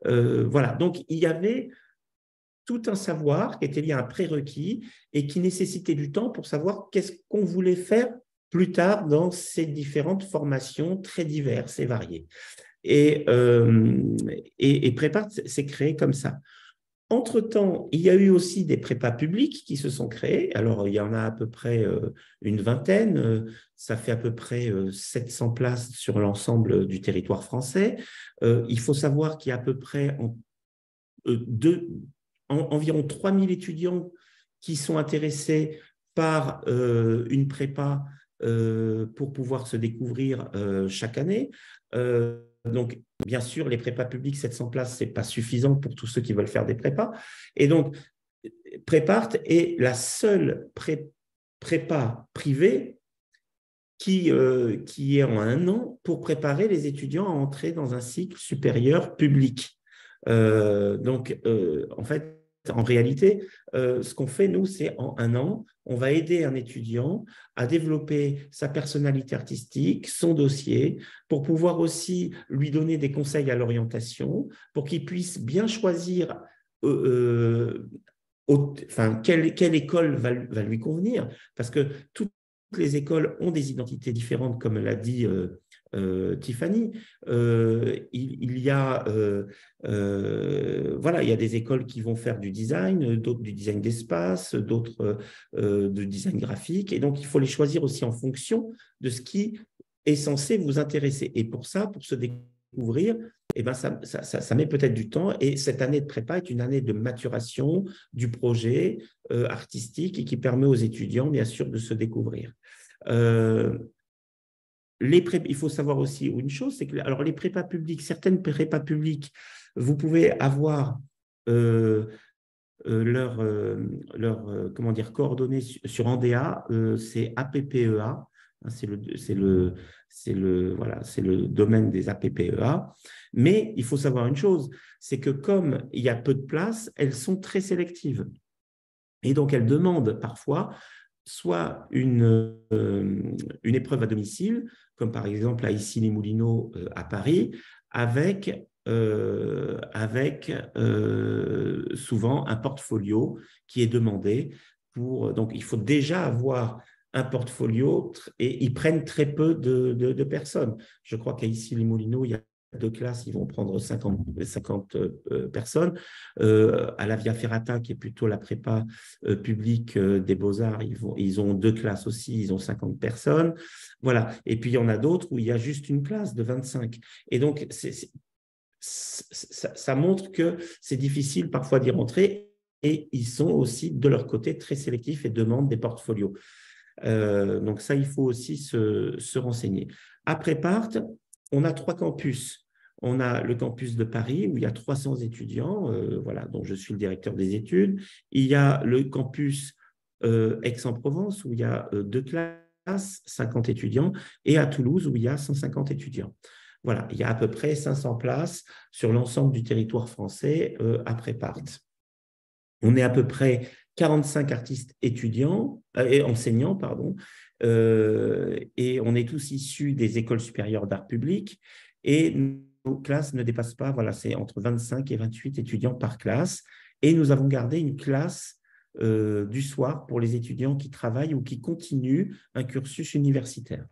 Voilà, donc il y avait tout un savoir qui était lié à un prérequis et qui nécessitait du temps pour savoir qu'est-ce qu'on voulait faire plus tard dans ces différentes formations très diverses et variées. Et Prépart s'est créé comme ça. Entre-temps, il y a eu aussi des prépas publics qui se sont créés. Alors, il y en a à peu près une vingtaine. Ça fait à peu près 700 places sur l'ensemble du territoire français. Il faut savoir qu'il y a à peu près environ 3000 étudiants qui sont intéressés par une prépa pour pouvoir se découvrir chaque année. Donc, bien sûr, les prépas publics, 700 places, ce n'est pas suffisant pour tous ceux qui veulent faire des prépas. Et donc, Prépart est la seule prépa privée qui est en un an pour préparer les étudiants à entrer dans un cycle supérieur public. Donc, en fait, en réalité, ce qu'on fait, nous, c'est en un an, on va aider un étudiant à développer sa personnalité artistique, son dossier, pour pouvoir aussi lui donner des conseils à l'orientation, pour qu'il puisse bien choisir quelle école va lui convenir, parce que toutes les écoles ont des identités différentes, comme l'a dit Tiffany. Il y a des écoles qui vont faire du design, d'autres du design d'espace, d'autres du design graphique, et donc il faut les choisir aussi en fonction de ce qui est censé vous intéresser. Et pour ça, pour se découvrir, eh ben ça met peut-être du temps. Et cette année de prépa est une année de maturation du projet artistique et qui permet aux étudiants, bien sûr, de se découvrir. Il faut savoir aussi une chose, c'est que alors les prépas publiques, certaines prépas publiques, vous pouvez avoir comment dire, coordonnées sur Andea, c'est APPEA, hein, voilà, c'est le domaine des APPEA. Mais il faut savoir une chose, c'est que comme il y a peu de place, elles sont très sélectives. Et donc, elles demandent parfois soit une épreuve à domicile, comme par exemple à Issy-les-Moulineaux à Paris, avec souvent un portfolio qui est demandé. Donc, il faut déjà avoir un portfolio et ils prennent très peu de personnes. Je crois qu'à Issy-les-Moulineaux, il y a 2 classes, ils vont prendre 50 personnes. À la Via Ferrata, qui est plutôt la prépa publique des Beaux-Arts, ils ont 2 classes aussi, ils ont 50 personnes. Voilà. Et puis, il y en a d'autres où il y a juste une classe de 25. Et donc, ça montre que c'est difficile parfois d'y rentrer et ils sont aussi, de leur côté, très sélectifs et demandent des portfolios. Donc, ça, il faut aussi se renseigner. Après PART, on a 3 campus. On a le campus de Paris où il y a 300 étudiants, voilà, dont je suis le directeur des études. Il y a le campus Aix-en-Provence où il y a 2 classes, 50 étudiants, et à Toulouse où il y a 150 étudiants. Voilà, il y a à peu près 500 places sur l'ensemble du territoire français après PART. On est à peu près 45 artistes étudiants et enseignants, pardon, et on est tous issus des écoles supérieures d'art public. Et nos classes ne dépassent pas, voilà, c'est entre 25 et 28 étudiants par classe. Et nous avons gardé une classe du soir pour les étudiants qui travaillent ou qui continuent un cursus universitaire.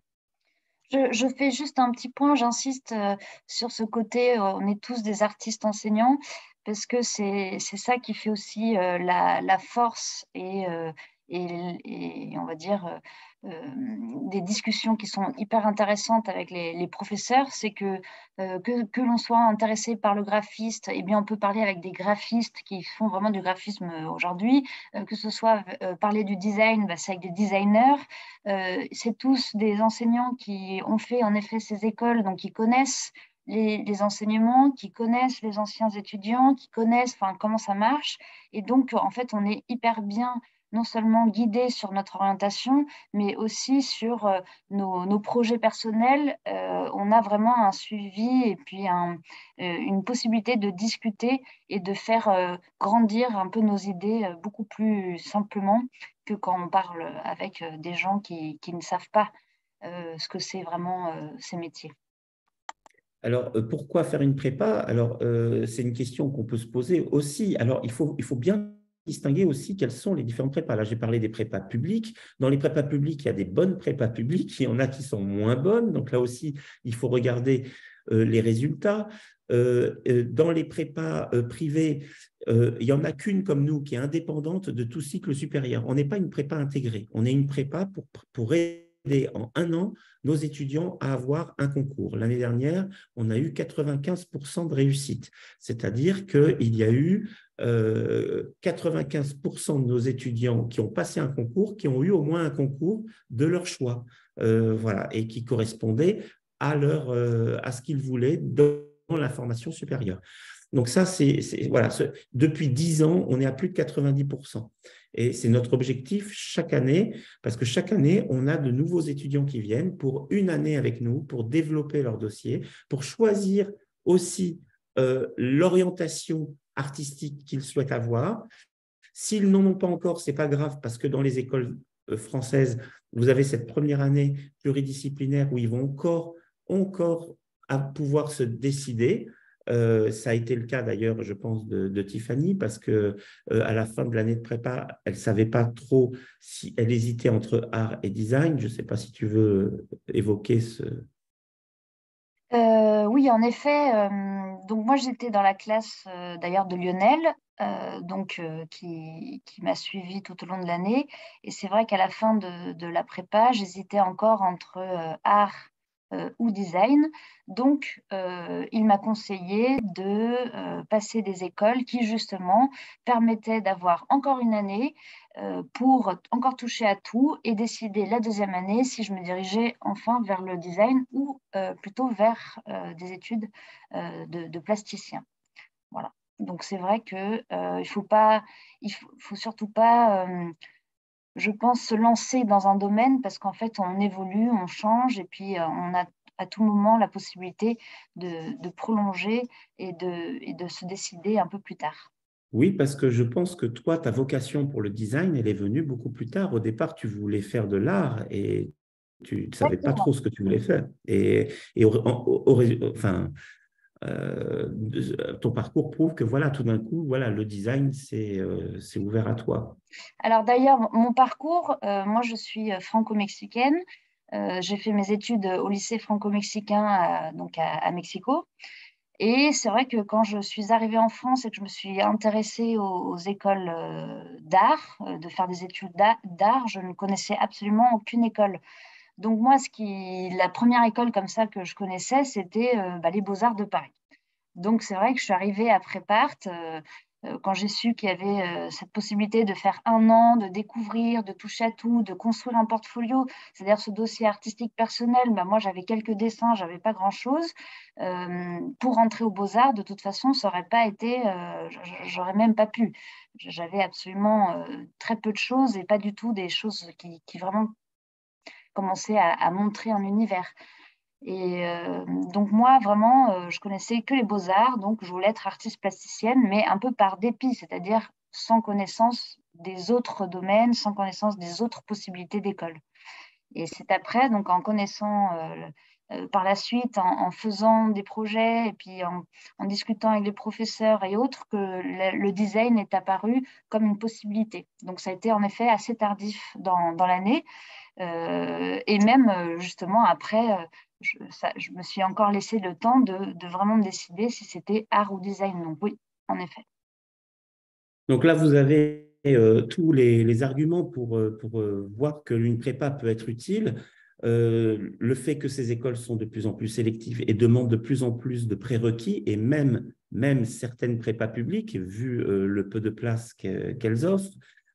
Je fais juste un petit point, j'insiste sur ce côté, on est tous des artistes enseignants, parce que c'est ça qui fait aussi la force et on va dire des discussions qui sont hyper intéressantes avec les professeurs, c'est que l'on soit intéressé par le graphiste, eh bien on peut parler avec des graphistes qui font vraiment du graphisme aujourd'hui, que ce soit parler du design, bah, c'est avec des designers. C'est tous des enseignants qui ont fait en effet ces écoles, donc qui connaissent les enseignements, qui connaissent les anciens étudiants, qui connaissent comment ça marche. Et donc, en fait, on est hyper bien non seulement guidé sur notre orientation, mais aussi sur nos projets personnels. On a vraiment un suivi et puis une possibilité de discuter et de faire grandir un peu nos idées beaucoup plus simplement que quand on parle avec des gens qui ne savent pas ce que c'est vraiment ces métiers. Alors, pourquoi faire une prépa? Alors, c'est une question qu'on peut se poser aussi. Alors, il faut bien distinguer aussi quelles sont les différentes prépas. Là, j'ai parlé des prépas publiques. Dans les prépas publiques, il y a des bonnes prépas publiques, il y en a qui sont moins bonnes. Donc là aussi, il faut regarder les résultats. Dans les prépas privées, il n'y en a qu'une comme nous qui est indépendante de tout cycle supérieur. On n'est pas une prépa intégrée. On est une prépa pour aider en un an nos étudiants à avoir un concours. L'année dernière, on a eu 95% de réussite, c'est-à-dire qu'il y a eu 95% de nos étudiants qui ont passé un concours, qui ont eu au moins un concours de leur choix, voilà, et qui correspondait à ce qu'ils voulaient dans la formation supérieure. Donc ça, voilà, depuis 10 ans, on est à plus de 90%. Et c'est notre objectif chaque année, parce que chaque année, on a de nouveaux étudiants qui viennent pour une année avec nous, pour développer leur dossier, pour choisir aussi l'orientation artistique qu'ils souhaitent avoir. S'ils n'en ont pas encore, ce n'est pas grave, parce que dans les écoles françaises, vous avez cette première année pluridisciplinaire où ils vont encore à pouvoir se décider. Ça a été le cas d'ailleurs, je pense, de Tiffany, parce que à la fin de l'année de prépa, elle ne savait pas trop si elle hésitait entre art et design. Je ne sais pas si tu veux évoquer ce… Oui, en effet. Donc moi, j'étais dans la classe d'ailleurs de Lionel, qui m'a suivie tout au long de l'année. Et c'est vrai qu'à la fin de la prépa, j'hésitais encore entre art ou design. Donc, il m'a conseillé de passer des écoles qui, justement, permettaient d'avoir encore une année pour encore toucher à tout et décider la deuxième année si je me dirigeais enfin vers le design ou plutôt vers des études de plasticien. Voilà. Donc, c'est vrai qu'il faut surtout pas je pense, se lancer dans un domaine parce qu'en fait, on évolue, on change et puis on a à tout moment la possibilité de prolonger et de se décider un peu plus tard. Oui, parce que je pense que toi, ta vocation pour le design, elle est venue beaucoup plus tard. Au départ, tu voulais faire de l'art et tu ne savais pas Exactement. trop ce que tu voulais faire. Enfin, ton parcours prouve que voilà, tout d'un coup, voilà, le design, c'est ouvert à toi. Alors d'ailleurs, mon parcours, moi je suis franco-mexicaine. J'ai fait mes études au lycée franco-mexicain donc à Mexico. Et c'est vrai que quand je suis arrivée en France et que je me suis intéressée aux écoles d'art, de faire des études d'art, je ne connaissais absolument aucune école. Donc moi, la première école comme ça que je connaissais, c'était les Beaux-Arts de Paris. Donc c'est vrai que je suis arrivée à Prépart quand j'ai su qu'il y avait cette possibilité de faire un an, de découvrir, de toucher à tout, de construire un portfolio, c'est-à-dire ce dossier artistique personnel. Moi, j'avais quelques dessins, j'avais pas grand-chose. Pour rentrer aux Beaux-Arts, de toute façon, ça aurait pas été, j'aurais même pas pu. J'avais absolument très peu de choses et pas du tout des choses qui vraiment commençaient à montrer un univers. Et donc moi, vraiment, je connaissais que les beaux-arts, donc je voulais être artiste plasticienne, mais un peu par dépit, c'est-à-dire sans connaissance des autres domaines, sans connaissance des autres possibilités d'école. Et c'est après, donc en connaissant par la suite, en faisant des projets et puis en discutant avec les professeurs et autres, que le design est apparu comme une possibilité. Donc ça a été en effet assez tardif dans l'année. Et même justement après, je me suis encore laissé le temps de vraiment me décider si c'était art ou design. Donc oui, en effet. Donc là, vous avez tous les arguments pour voir que l'une prépa peut être utile. Le fait que ces écoles sont de plus en plus sélectives et demandent de plus en plus de prérequis, et même certaines prépas publiques, vu le peu de places qu'elles offrent,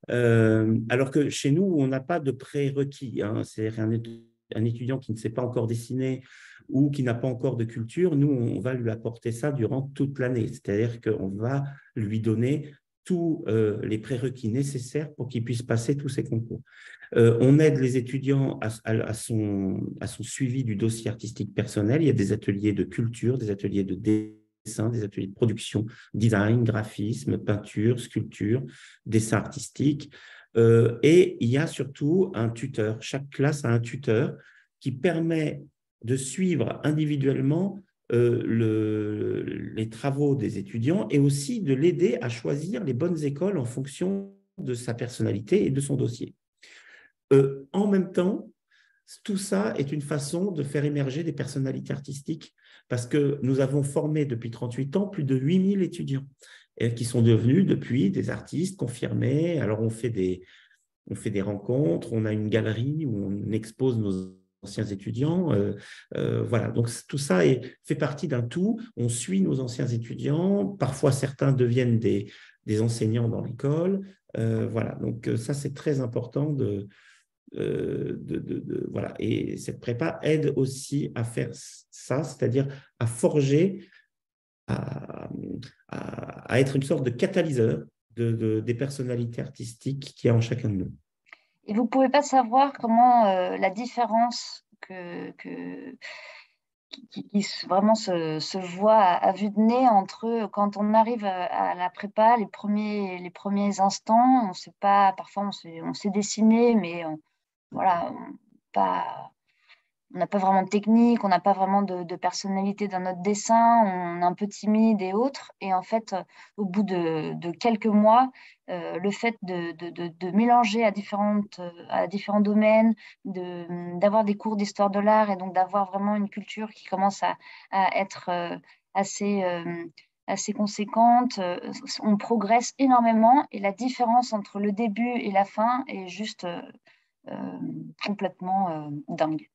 alors que chez nous, on n'a pas de prérequis. Hein. C'est un étudiant qui ne s'est pas encore dessiné ou qui n'a pas encore de culture, nous, on va lui apporter ça durant toute l'année. C'est-à-dire qu'on va lui donner tous les prérequis nécessaires pour qu'ils puissent passer tous ces concours. On aide les étudiants à son suivi du dossier artistique personnel. Il y a des ateliers de culture, des ateliers de dessin, des ateliers de production, design, graphisme, peinture, sculpture, dessin artistique. Et il y a surtout un tuteur. Chaque classe a un tuteur qui permet de suivre individuellement les travaux des étudiants et aussi de l'aider à choisir les bonnes écoles en fonction de sa personnalité et de son dossier. En même temps, tout ça est une façon de faire émerger des personnalités artistiques parce que nous avons formé depuis 38 ans plus de 8000 étudiants qui sont devenus depuis des artistes confirmés. Alors, on fait des rencontres, on a une galerie où on expose nos anciens étudiants. Voilà, donc tout ça fait partie d'un tout. On suit nos anciens étudiants. Parfois, certains deviennent des enseignants dans l'école. Voilà, donc ça, c'est très important voilà. Et cette prépa aide aussi à faire ça, c'est-à-dire à forger, à, à être une sorte de catalyseur des personnalités artistiques qu'il y a en chacun de nous. Et vous ne pouvez pas savoir comment la différence qui vraiment se voit à vue de nez entre quand on arrive à la prépa, les premiers instants, on sait pas, parfois on sait dessiner, mais voilà, pas, on n'a pas vraiment de technique, on n'a pas vraiment de personnalité dans notre dessin, on est un peu timide et autres. Et en fait, au bout de quelques mois, le fait de mélanger à différents domaines, d'avoir des cours d'histoire de l'art et donc d'avoir vraiment une culture qui commence à être assez, assez conséquente, on progresse énormément et la différence entre le début et la fin est juste complètement dingue.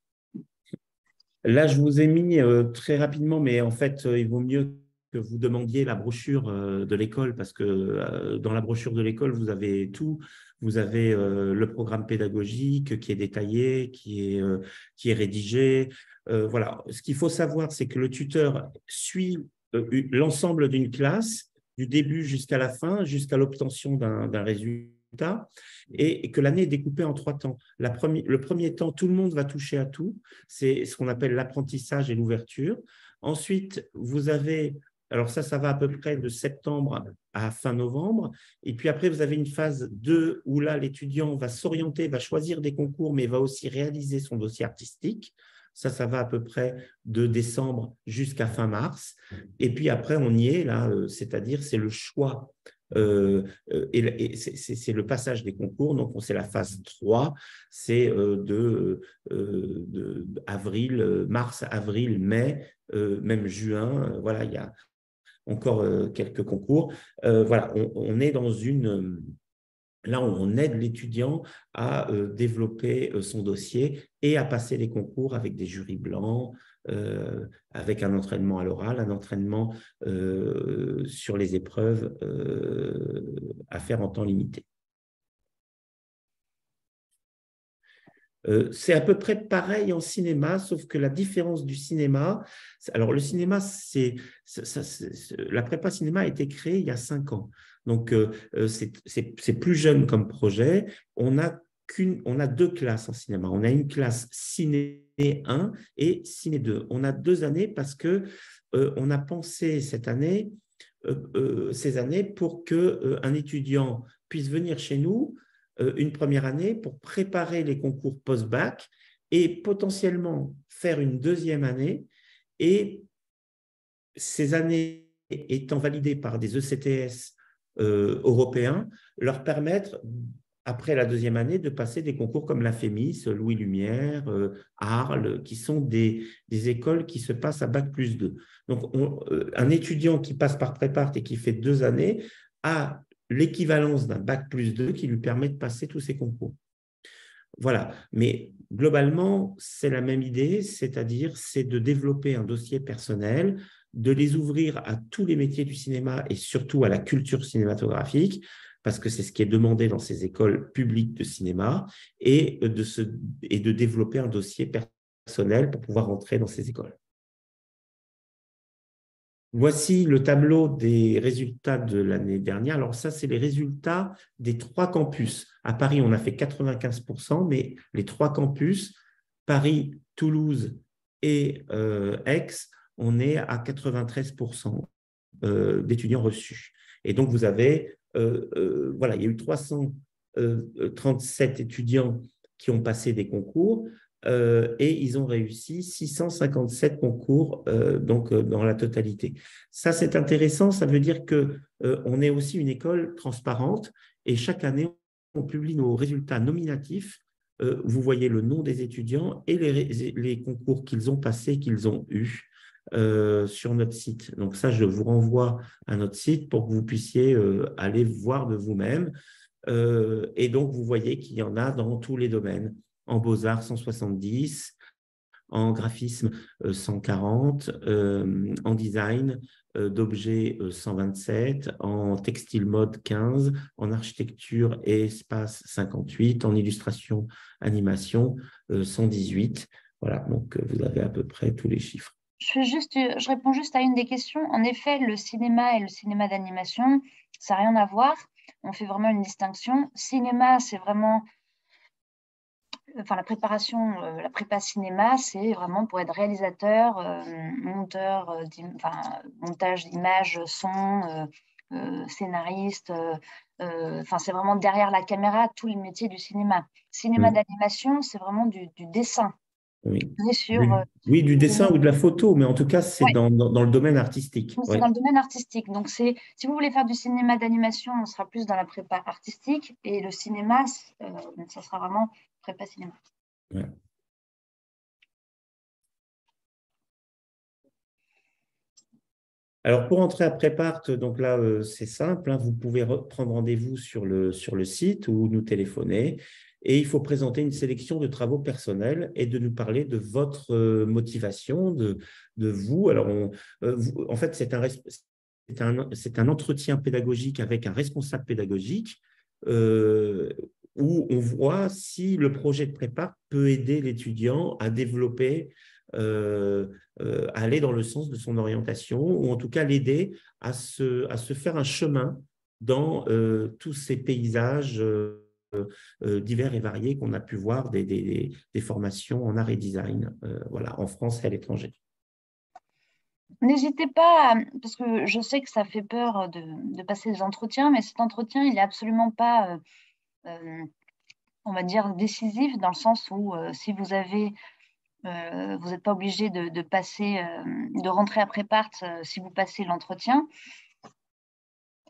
Là, je vous ai mis très rapidement, mais en fait, il vaut mieux que vous demandiez la brochure de l'école parce que dans la brochure de l'école, vous avez tout. Vous avez le programme pédagogique qui est détaillé, qui est rédigé. Voilà. Ce qu'il faut savoir, c'est que le tuteur suit l'ensemble d'une classe du début jusqu'à la fin, jusqu'à l'obtention d'un résultat, et que l'année est découpée en 3 temps. Le premier temps, tout le monde va toucher à tout. C'est ce qu'on appelle l'apprentissage et l'ouverture. Ensuite, vous avez, alors ça va à peu près de septembre à fin novembre. Et puis après, vous avez une phase 2 où là, l'étudiant va s'orienter, va choisir des concours, mais va aussi réaliser son dossier artistique. Ça va à peu près de décembre jusqu'à fin mars. Et puis après, on y est là, c'est-à-dire c'est le choix et c'est le passage des concours. Donc, c'est la phase 3, c'est de avril, mars, avril, mai, même juin. Voilà, il y a encore quelques concours. Voilà, on est dans une… Là, on aide l'étudiant à développer son dossier et à passer les concours avec des jurys blancs, avec un entraînement à l'oral, un entraînement sur les épreuves à faire en temps limité. C'est à peu près pareil en cinéma, sauf que la différence du cinéma, alors le cinéma, la prépa cinéma a été créée il y a 5 ans. Donc, c'est plus jeune comme projet. On a 2 classes en cinéma. On a une classe ciné 1 et ciné 2. On a 2 années parce que on a pensé ces années pour qu'un étudiant puisse venir chez nous une première année pour préparer les concours post-bac et potentiellement faire une deuxième année. Et ces années étant validées par des ECTS européens, leur permettre, après la deuxième année, de passer des concours comme la FEMIS, Louis Lumière, Arles, qui sont des écoles qui se passent à Bac+2. Donc, un étudiant qui passe par Prépart et qui fait 2 années a l'équivalence d'un Bac+2 qui lui permet de passer tous ces concours. Voilà, mais globalement, c'est la même idée, c'est-à-dire c'est de développer un dossier personnel, de les ouvrir à tous les métiers du cinéma et surtout à la culture cinématographique, parce que c'est ce qui est demandé dans ces écoles publiques de cinéma, et de développer un dossier personnel pour pouvoir entrer dans ces écoles. Voici le tableau des résultats de l'année dernière. Alors ça, c'est les résultats des 3 campus. À Paris, on a fait 95%, mais les 3 campus, Paris, Toulouse et Aix, on est à 93% d'étudiants reçus. Et donc, vous avez, voilà, il y a eu 337 étudiants qui ont passé des concours. Et ils ont réussi 657 concours dans la totalité. Ça, c'est intéressant, ça veut dire qu'on est aussi une école transparente et chaque année, on publie nos résultats nominatifs. Vous voyez le nom des étudiants et les concours qu'ils ont passés, qu'ils ont eus sur notre site. Donc ça, je vous renvoie à notre site pour que vous puissiez aller voir de vous-même. Et donc, vous voyez qu'il y en a dans tous les domaines. En beaux-arts, 170, en graphisme, 140, en design d'objets, 127, en textile mode, 15, en architecture et espace, 58, en illustration, animation, 118. Voilà, donc vous avez à peu près tous les chiffres. Je réponds juste à une des questions. En effet, le cinéma et le cinéma d'animation, ça n'a rien à voir. On fait vraiment une distinction. Cinéma, c'est vraiment… Enfin, la préparation, la prépa cinéma, c'est vraiment pour être réalisateur, monteur, montage d'images, son, scénariste. Enfin, c'est vraiment derrière la caméra tous les métiers du cinéma. Cinéma d'animation, c'est vraiment du dessin. Oui. Sur, Du dessin ou de la photo, mais en tout cas, c'est ouais. dans le domaine artistique. C'est dans le domaine artistique. Donc, si vous voulez faire du cinéma d'animation, on sera plus dans la prépa artistique. Et le cinéma, ça sera vraiment prépa cinéma. Ouais. Alors, pour entrer à Prépart, donc là, c'est simple, hein, vous pouvez prendre rendez-vous sur le site ou nous téléphoner et il faut présenter une sélection de travaux personnels et de nous parler de votre motivation, de vous. Alors, en fait, c'est un entretien pédagogique avec un responsable pédagogique euh, où on voit si le projet de Prépart peut aider l'étudiant à développer euh, aller dans le sens de son orientation, ou en tout cas l'aider à se faire un chemin dans tous ces paysages divers et variés qu'on a pu voir des formations en art et design, voilà, en France et à l'étranger. N'hésitez pas, parce que je sais que ça fait peur de passer des entretiens, mais cet entretien, il n'est absolument pas, on va dire, décisif, dans le sens où si vous avez vous n'êtes pas obligé de passer, de rentrer à Prépart si vous passez l'entretien.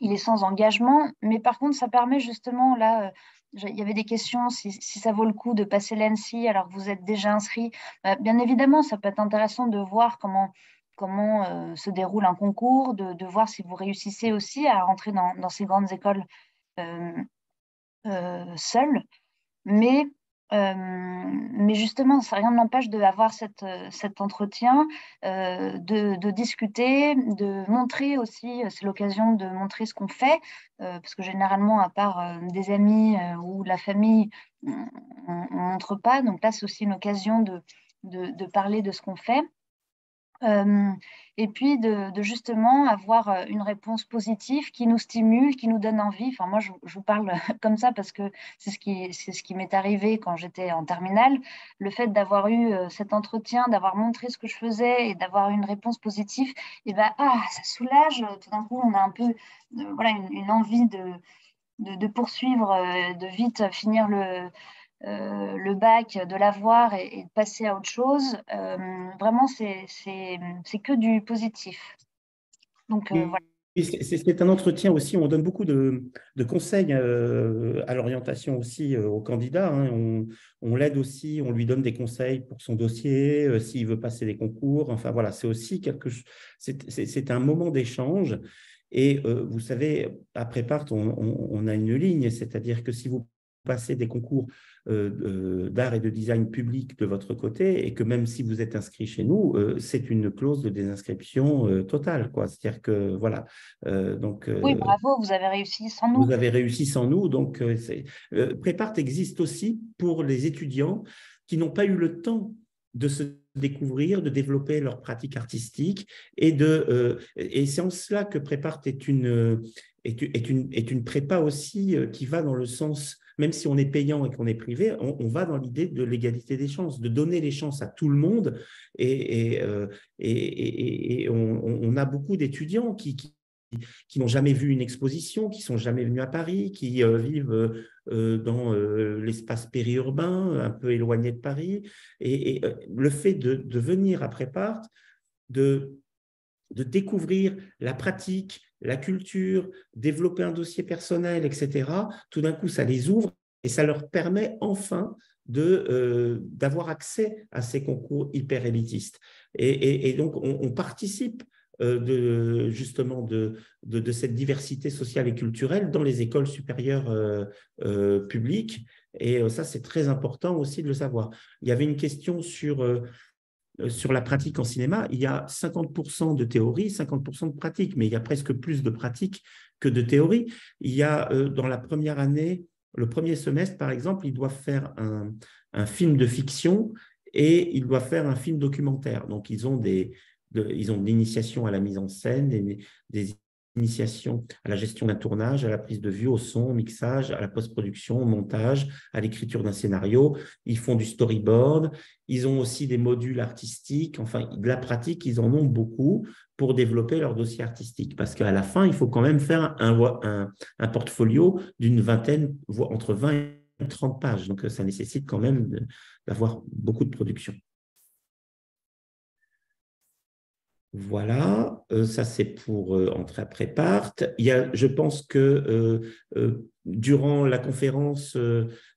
Il est sans engagement, mais par contre, ça permet justement, là, il y avait des questions, si ça vaut le coup de passer l'ANSSI alors que vous êtes déjà inscrit. Bien évidemment, ça peut être intéressant de voir comment se déroule un concours, de voir si vous réussissez aussi à rentrer dans ces grandes écoles seul. Mais, justement, ça, rien ne n'empêche d'avoir cet entretien, de discuter, de montrer aussi, c'est l'occasion de montrer ce qu'on fait, parce que généralement, à part des amis ou la famille, on ne montre pas. Donc là, c'est aussi une occasion de parler de ce qu'on fait. Euh, et puis de justement avoir une réponse positive qui nous stimule, qui nous donne envie. Enfin, moi, je vous parle comme ça parce que c'est ce qui m'est arrivé quand j'étais en terminale. Le fait d'avoir eu cet entretien, d'avoir montré ce que je faisais et d'avoir une réponse positive, et ben, ça soulage. Tout d'un coup, on a un peu voilà, une envie de poursuivre, de vite finir le bac, de l'avoir et de passer à autre chose, vraiment, c'est que du positif. Donc, voilà. Et c'est un entretien aussi, on donne beaucoup de conseils à l'orientation aussi au candidat, hein. On l'aide aussi, on lui donne des conseils pour son dossier, s'il veut passer des concours. Enfin voilà, c'est aussi c'est un moment d'échange. Et vous savez, à Prépart, on a une ligne, c'est-à-dire que si vous passez des concours d'art et de design public de votre côté, et que même si vous êtes inscrit chez nous, c'est une clause de désinscription totale, quoi. C'est-à-dire que voilà. Donc, Oui, bravo, vous avez réussi sans nous. vous avez réussi sans nous. Donc, Prépart existe aussi pour les étudiants qui n'ont pas eu le temps de se découvrir, de développer leur pratique artistique. Et c'est en cela que Prépart est une prépa aussi qui va dans le sens, même si on est payant et qu'on est privé, on va dans l'idée de l'égalité des chances, de donner les chances à tout le monde. Et on a beaucoup d'étudiants qui n'ont jamais vu une exposition, qui sont jamais venus à Paris, qui vivent dans l'espace périurbain, un peu éloigné de Paris. Et le fait de venir à Prépart, de découvrir la pratique, la culture, développer un dossier personnel, etc., tout d'un coup, ça les ouvre et ça leur permet enfin d'avoir accès à ces concours hyper élitistes. Et donc, on participe justement de cette diversité sociale et culturelle dans les écoles supérieures publiques. Et ça, c'est très important aussi de le savoir. Il y avait une question sur la pratique en cinéma. Il y a 50% de théorie, 50% de pratique, mais il y a presque plus de pratique que de théorie. Il y a dans la première année, le premier semestre, par exemple, ils doivent faire un film de fiction et ils doivent faire un film documentaire. Donc, ils ont ils ont de l'initiation à la mise en scène, des initiations à la gestion d'un tournage, à la prise de vue, au son, au mixage, à la post-production, au montage, à l'écriture d'un scénario. Ils font du storyboard. Ils ont aussi des modules artistiques. Enfin, de la pratique, ils en ont beaucoup pour développer leur dossier artistique. Parce qu'à la fin, il faut quand même faire un portfolio d'une vingtaine, voire entre 20 et 30 pages. Donc, ça nécessite quand même d'avoir beaucoup de production. Voilà, ça c'est pour entrer à Prépart. Je pense que durant la conférence,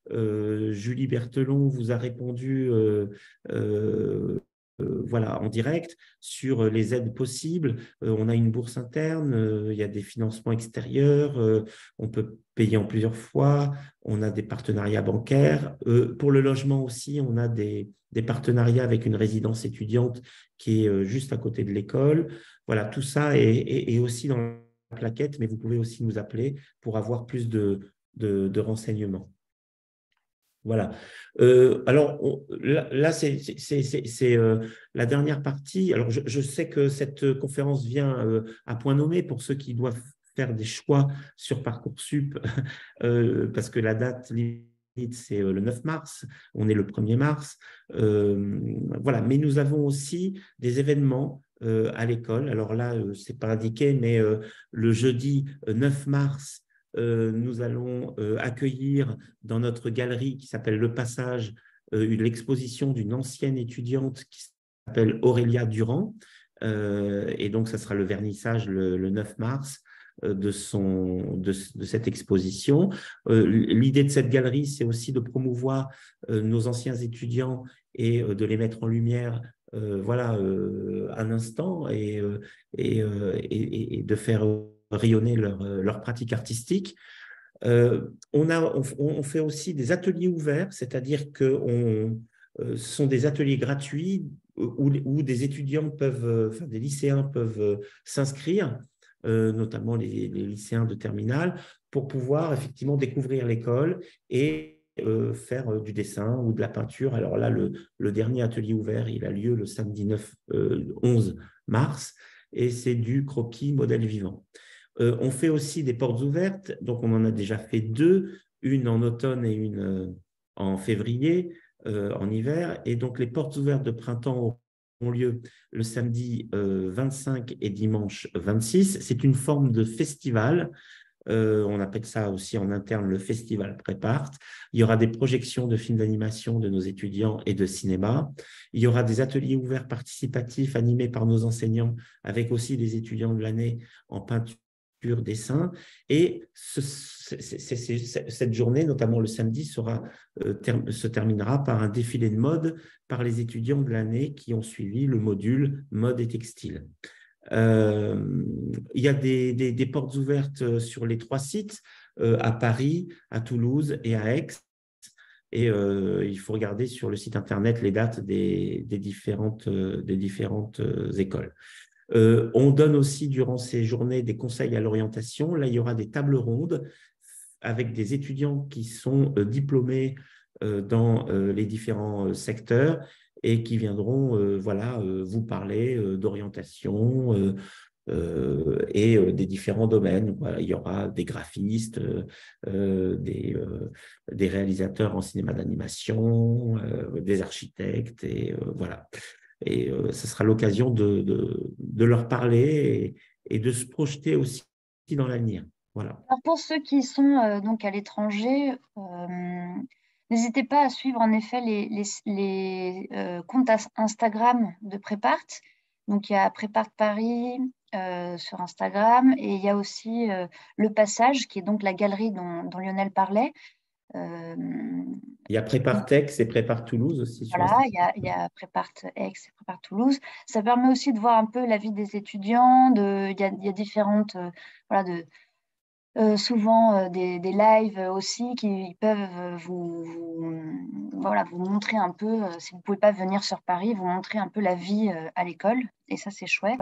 Julie Berthelon vous a répondu voilà, en direct sur les aides possibles. On a une bourse interne, il y a des financements extérieurs, on peut payer en plusieurs fois, on a des partenariats bancaires. Pour le logement aussi, on a des partenariats avec une résidence étudiante qui est juste à côté de l'école. Voilà, tout ça est aussi dans la plaquette, mais vous pouvez aussi nous appeler pour avoir plus de renseignements. Voilà. Alors, là, c'est la dernière partie. Alors, je sais que cette conférence vient à point nommé pour ceux qui doivent faire des choix sur Parcoursup, parce que la date limite, c'est le 9 mars. On est le 1er mars. Voilà. Mais nous avons aussi des événements à l'école. Alors là, ce n'est pas indiqué, mais le jeudi 9 mars, nous allons accueillir dans notre galerie qui s'appelle Le Passage l'exposition d'une ancienne étudiante qui s'appelle Aurélia Durand. Et donc, ça sera le vernissage le 9 mars de cette exposition. L'idée de cette galerie, c'est aussi de promouvoir nos anciens étudiants et de les mettre en lumière voilà, un instant et de faire rayonner leur pratique artistique. On fait aussi des ateliers ouverts, c'est-à-dire que ce sont des ateliers gratuits où des étudiants peuvent, enfin des lycéens peuvent s'inscrire, notamment les lycéens de terminale, pour pouvoir effectivement découvrir l'école et faire du dessin ou de la peinture. Alors là, le dernier atelier ouvert, il a lieu le samedi 11 mars et c'est du croquis modèle vivant. On fait aussi des portes ouvertes, donc on en a déjà fait 2, une en automne et une en février, en hiver. Et donc les portes ouvertes de printemps ont lieu le samedi 25 et dimanche 26. C'est une forme de festival. On appelle ça aussi en interne le festival Prépart. Il y aura des projections de films d'animation de nos étudiants et de cinéma. Il y aura des ateliers ouverts participatifs animés par nos enseignants avec aussi des étudiants de l'année en peinture, dessin. Et cette journée, notamment le samedi, se terminera par un défilé de mode par les étudiants de l'année qui ont suivi le module mode et textile. Il y a des portes ouvertes sur les 3 sites, à Paris, à Toulouse et à Aix. Et il faut regarder sur le site internet les dates des différentes écoles. On donne aussi durant ces journées des conseils à l'orientation. Là, il y aura des tables rondes avec des étudiants qui sont diplômés dans les différents secteurs et qui viendront voilà, vous parler d'orientation et des différents domaines. Voilà, il y aura des graphistes, des réalisateurs en cinéma d'animation, des architectes, et voilà. Et ce sera l'occasion de leur parler et de se projeter aussi dans l'avenir. Voilà. Alors pour ceux qui sont donc à l'étranger, n'hésitez pas à suivre en effet les comptes Instagram de Prépart. Donc il y a Prépart Paris sur Instagram et il y a aussi Le Passage qui est donc la galerie dont Lionel parlait. Il y a Prépart Aix et Prépart Toulouse aussi. Voilà, il y a Prépart Aix et Prépart Toulouse. Ça permet aussi de voir un peu la vie des étudiants. Il y a différentes, voilà, souvent des lives aussi qui peuvent voilà, vous montrer un peu, si vous ne pouvez pas venir sur Paris, vous montrer un peu la vie à l'école. Et ça, c'est chouette.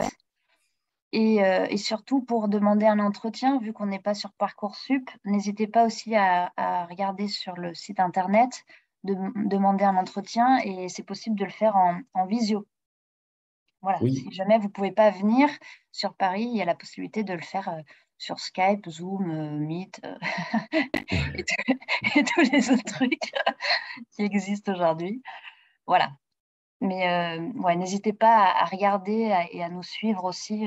Et surtout, pour demander un entretien, vu qu'on n'est pas sur Parcoursup, n'hésitez pas aussi à regarder sur le site internet, demander un entretien, et c'est possible de le faire en visio. Voilà, Oui. si jamais vous ne pouvez pas venir sur Paris, il y a la possibilité de le faire sur Skype, Zoom, Meet et tous les autres trucs qui existent aujourd'hui. Voilà. Mais ouais, n'hésitez pas à regarder et à nous suivre aussi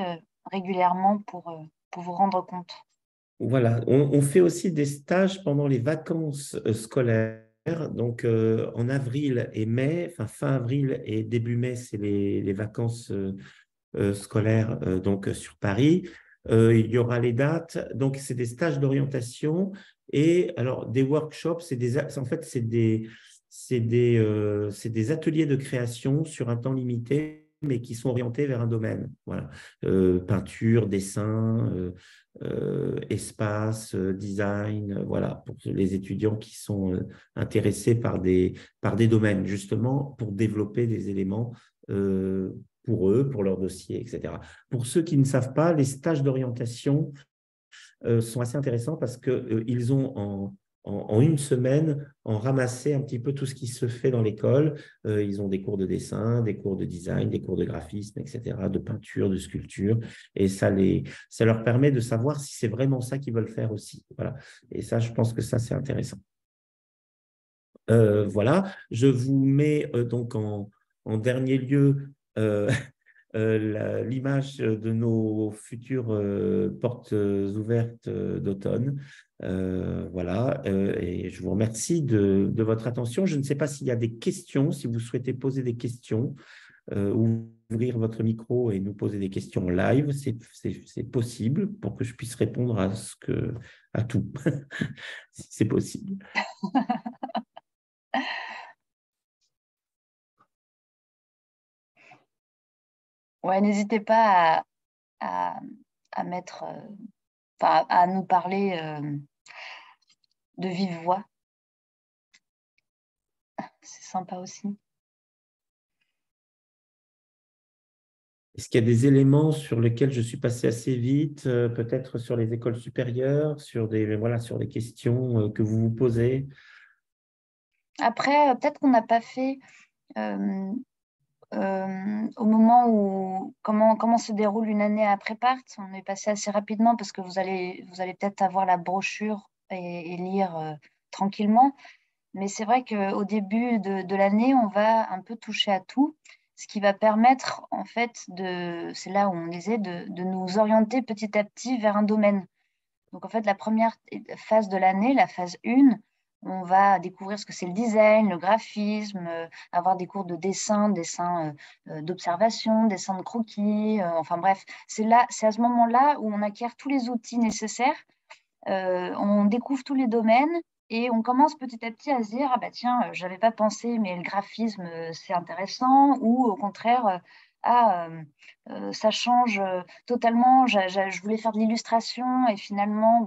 régulièrement pour vous rendre compte. Voilà, on fait aussi des stages pendant les vacances scolaires. Donc, en avril et mai, enfin fin avril et début mai, c'est les vacances scolaires donc sur Paris. Il y aura les dates. Donc, c'est des stages d'orientation et alors des workshops. En fait, c'est c'est des ateliers de création sur un temps limité, mais qui sont orientés vers un domaine. Voilà. Peinture, dessin, espace, design, voilà, pour les étudiants qui sont intéressés par des domaines, justement, pour développer des éléments pour eux, pour leur dossier, etc. Pour ceux qui ne savent pas, les stages d'orientation sont assez intéressants parce qu'ils ont en une semaine ramassé un petit peu tout ce qui se fait dans l'école. Ils ont des cours de dessin, des cours de design, des cours de graphisme, etc., de peinture, de sculpture. Et ça leur permet de savoir si c'est vraiment ça qu'ils veulent faire aussi. Voilà. Et ça, je pense que ça, c'est intéressant. Voilà. Je vous mets donc en dernier lieu l'image de nos futures portes ouvertes d'automne. Voilà, et je vous remercie de votre attention. Je ne sais pas s'il y a des questions, si vous souhaitez poser des questions, ouvrir votre micro et nous poser des questions en live, c'est possible pour que je puisse répondre à tout, si c'est possible. Ouais, n'hésitez pas à mettre, à nous parler de vive voix. C'est sympa aussi. Est-ce qu'il y a des éléments sur lesquels je suis passé assez vite, peut-être sur les écoles supérieures, sur des questions que vous vous posez? Après, peut-être qu'on n'a pas fait au moment où comment se déroule une année à Prépart. On est passé assez rapidement parce que vous allez peut-être avoir la brochure et lire tranquillement. Mais c'est vrai qu'au début de l'année, on va un peu toucher à tout, ce qui va permettre, en fait, c'est là où on disait, de nous orienter petit à petit vers un domaine. Donc, en fait, la première phase de l'année, la phase 1, on va découvrir ce que c'est le design, le graphisme, avoir des cours de dessin d'observation, dessin de croquis, enfin bref, c'est à ce moment-là où on acquiert tous les outils nécessaires, on découvre tous les domaines et on commence petit à petit à se dire, ah bah tiens, j'avais pas pensé, mais le graphisme, c'est intéressant, ou au contraire, ça change totalement, je voulais faire de l'illustration et finalement,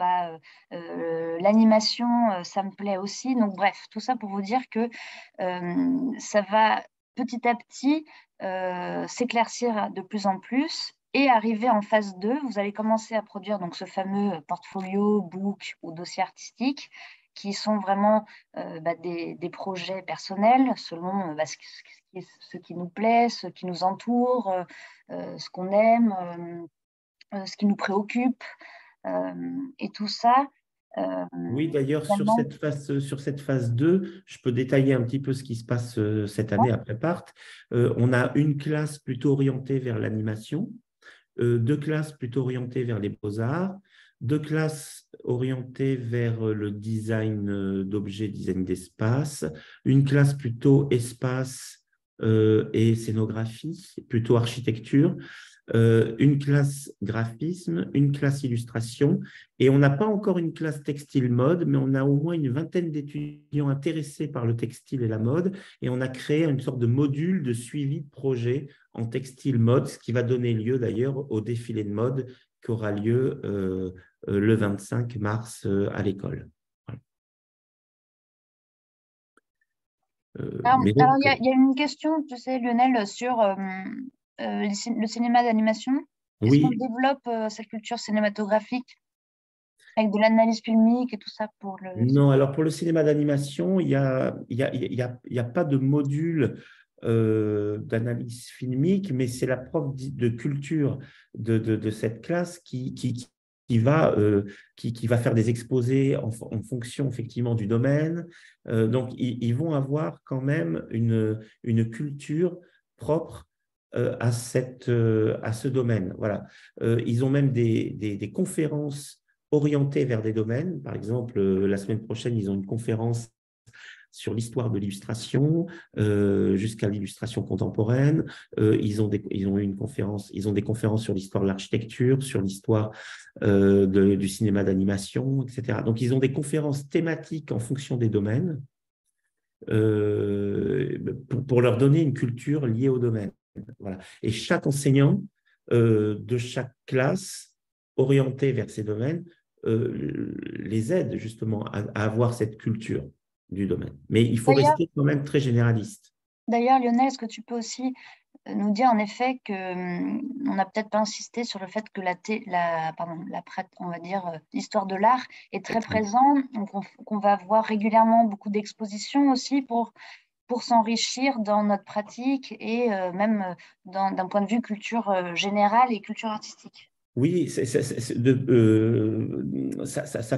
l'animation, ça me plaît aussi. Donc bref, tout ça pour vous dire que ça va petit à petit s'éclaircir de plus en plus. Et arrivé en phase 2, vous allez commencer à produire donc ce fameux portfolio, book ou dossier artistique qui sont vraiment des projets personnels selon ce qui nous plaît, ce qui nous entoure, ce qu'on aime, ce qui nous préoccupe et tout ça. Oui, d'ailleurs, Finalement, sur cette phase 2, je peux détailler un petit peu ce qui se passe cette année ouais, à Prépart. On a une classe plutôt orientée vers l'animation, deux classes plutôt orientées vers les beaux-arts, deux classes orientées vers le design d'objets, design d'espace, une classe plutôt espace et scénographie, plutôt architecture, une classe graphisme, une classe illustration, et on n'a pas encore une classe textile mode, mais on a au moins une vingtaine d'étudiants intéressés par le textile et la mode, et on a créé une sorte de module de suivi de projet en textile mode, ce qui va donner lieu d'ailleurs au défilé de mode qui aura lieu le 25 mars à l'école. Voilà. Mais alors, donc, il y a une question, tu sais, Lionel, sur le cinéma d'animation. Est-ce qu'on oui, développe cette culture cinématographique avec de l'analyse filmique et tout ça pour le... non, alors pour le cinéma d'animation, il y a pas de module d'analyse filmique, mais c'est la prof de culture de cette classe qui va faire des exposés en fonction effectivement du domaine. Donc, ils vont avoir quand même une culture propre à ce domaine. Voilà. Ils ont même des conférences orientés vers des domaines. Par exemple, la semaine prochaine, ils ont une conférence sur l'histoire de l'illustration jusqu'à l'illustration contemporaine. Ils ont eu une conférence, ils ont des conférences sur l'histoire de l'architecture, sur l'histoire du cinéma d'animation, etc. Donc, ils ont des conférences thématiques en fonction des domaines. pour leur donner une culture liée au domaine. Voilà. Et chaque enseignant de chaque classe orienté vers ces domaines les aide justement à avoir cette culture du domaine. Mais il faut D'ailleurs, rester quand même très généraliste. d'ailleurs, Lionel, est-ce que tu peux aussi nous dire en effet que on n'a peut-être pas insisté sur le fait que on va dire l'histoire de l'art est très présent, donc qu'on va voir régulièrement beaucoup d'expositions aussi pour s'enrichir dans notre pratique et même d'un point de vue culture générale et culture artistique. Oui, ça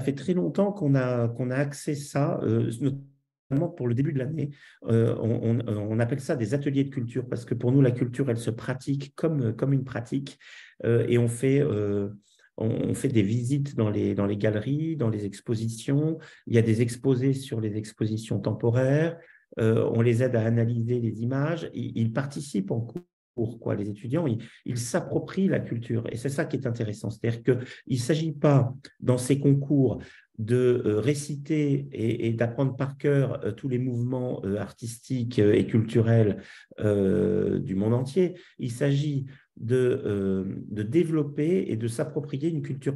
fait très longtemps qu'on a axé ça, notamment pour le début de l'année. On appelle ça des ateliers de culture parce que pour nous, la culture, elle se pratique comme une pratique et on fait des visites dans les galeries, dans les expositions. Il y a des exposés sur les expositions temporaires. On les aide à analyser les images. Ils participent en cours. Quoi. Les étudiants, ils s'approprient la culture. Et c'est ça qui est intéressant. C'est-à-dire qu'il ne s'agit pas, dans ces concours, de réciter et d'apprendre par cœur tous les mouvements artistiques et culturels du monde entier. Il s'agit de développer et de s'approprier une culture